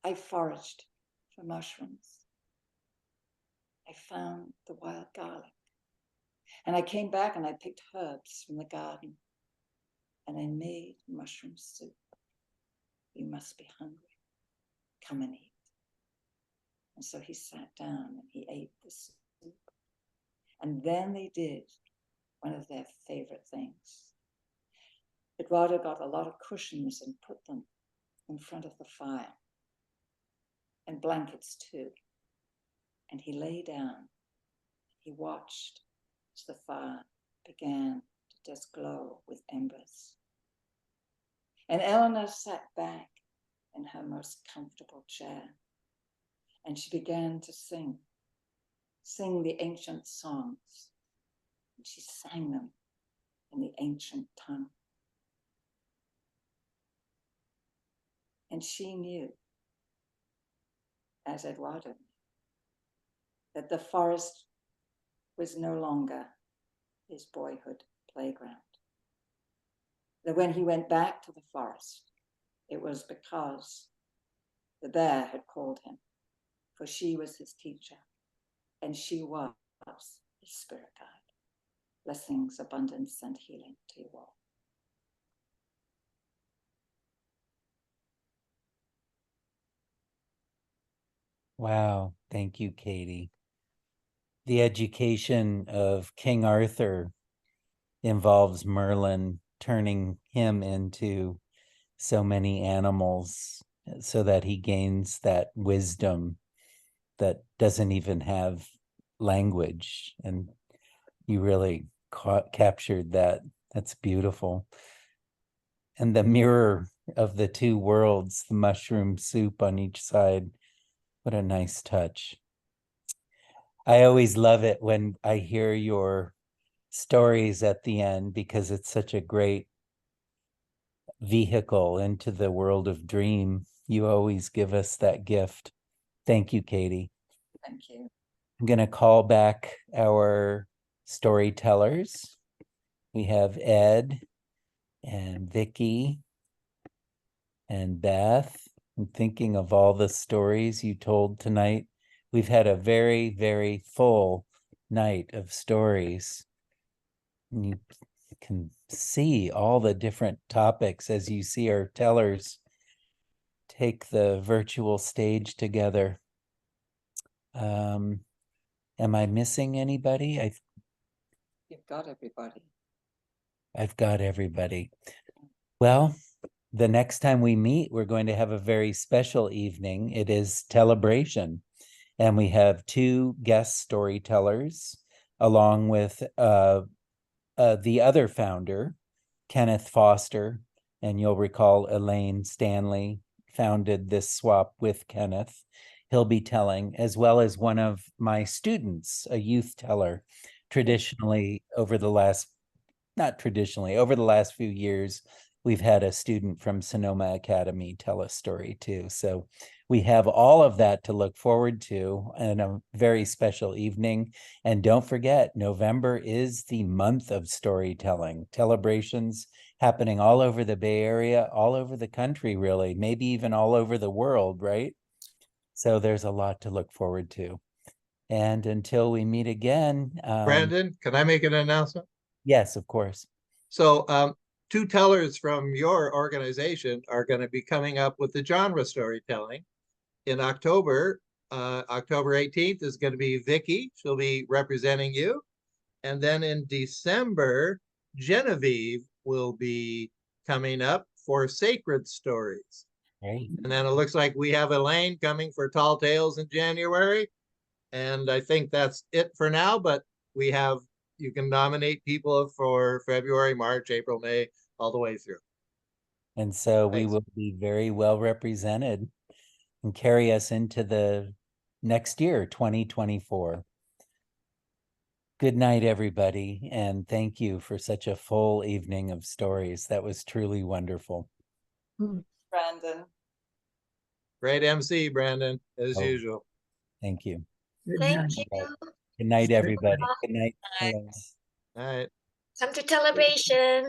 I foraged for mushrooms. I found the wild garlic. And I came back and I picked herbs from the garden. And I made mushroom soup. You must be hungry. Come and eat. And so he sat down and he ate the soup. And then they did one of their favorite things. Eduardo got a lot of cushions and put them in front of the fire. And blankets too. And he lay down. He watched as the fire began to just glow with embers. And Eleanor sat back in her most comfortable chair. And she began to sing the ancient songs. And she sang them in the ancient tongue. And she knew, as Eduardo knew, that the forest was no longer his boyhood playground. That when he went back to the forest, it was because the bear had called him, for she was his teacher, and she was his spirit guide. Blessings, abundance, and healing to you all. Wow, thank you, Katie. The education of King Arthur involves Merlin turning him into so many animals so that he gains that wisdom that doesn't even have language. And you really captured that. That's beautiful. And the mirror of the two worlds, the mushroom soup on each side. What a nice touch. I always love it when I hear your stories at the end because it's such a great vehicle into the world of dream. You always give us that gift. Thank you, Katie. Thank you. I'm going to call back our storytellers. We have Ed and Vicky and Beth. I'm thinking of all the stories you told tonight. We've had a very, very full night of stories. And you can see all the different topics as you see our tellers take the virtual stage together. Am I missing anybody? You've got everybody. I've got everybody. Well, the next time we meet, we're going to have a very special evening. It is Telebration, and we have two guest storytellers along with the other founder, Kenneth Foster, and you'll recall Elaine Stanley founded this swap with Kenneth. He'll be telling, as well as one of my students, a youth teller, traditionally over the last, not traditionally, over the last few years, we've had a student from Sonoma Academy tell a story too. So we have all of that to look forward to and a very special evening. And don't forget, November is the month of storytelling. Celebrations happening all over the Bay Area, all over the country, really, maybe even all over the world, right? So there's a lot to look forward to. And until we meet again, Brandon, can I make an announcement? yes, of course. So two tellers from your organization are going to be coming up with the genre storytelling in October. October 18th is going to be Vicky. She'll be representing you. And then in December, Genevieve will be coming up for Sacred Stories. Great. And then it looks like we have Elaine coming for Tall Tales in January. And I think that's it for now, but we have, you can nominate people for February, March, April, May, all the way through. And so we Thanks. will be very well represented and carry us into the next year, 2024. Good night, everybody, and thank you for such a full evening of stories. That was truly wonderful. Brandon. Great MC, Brandon, as Oh. usual. Thank you. Good Thank night. you. Good night, everybody. Good night. Bye. Elaine. All right. Come to Celebration.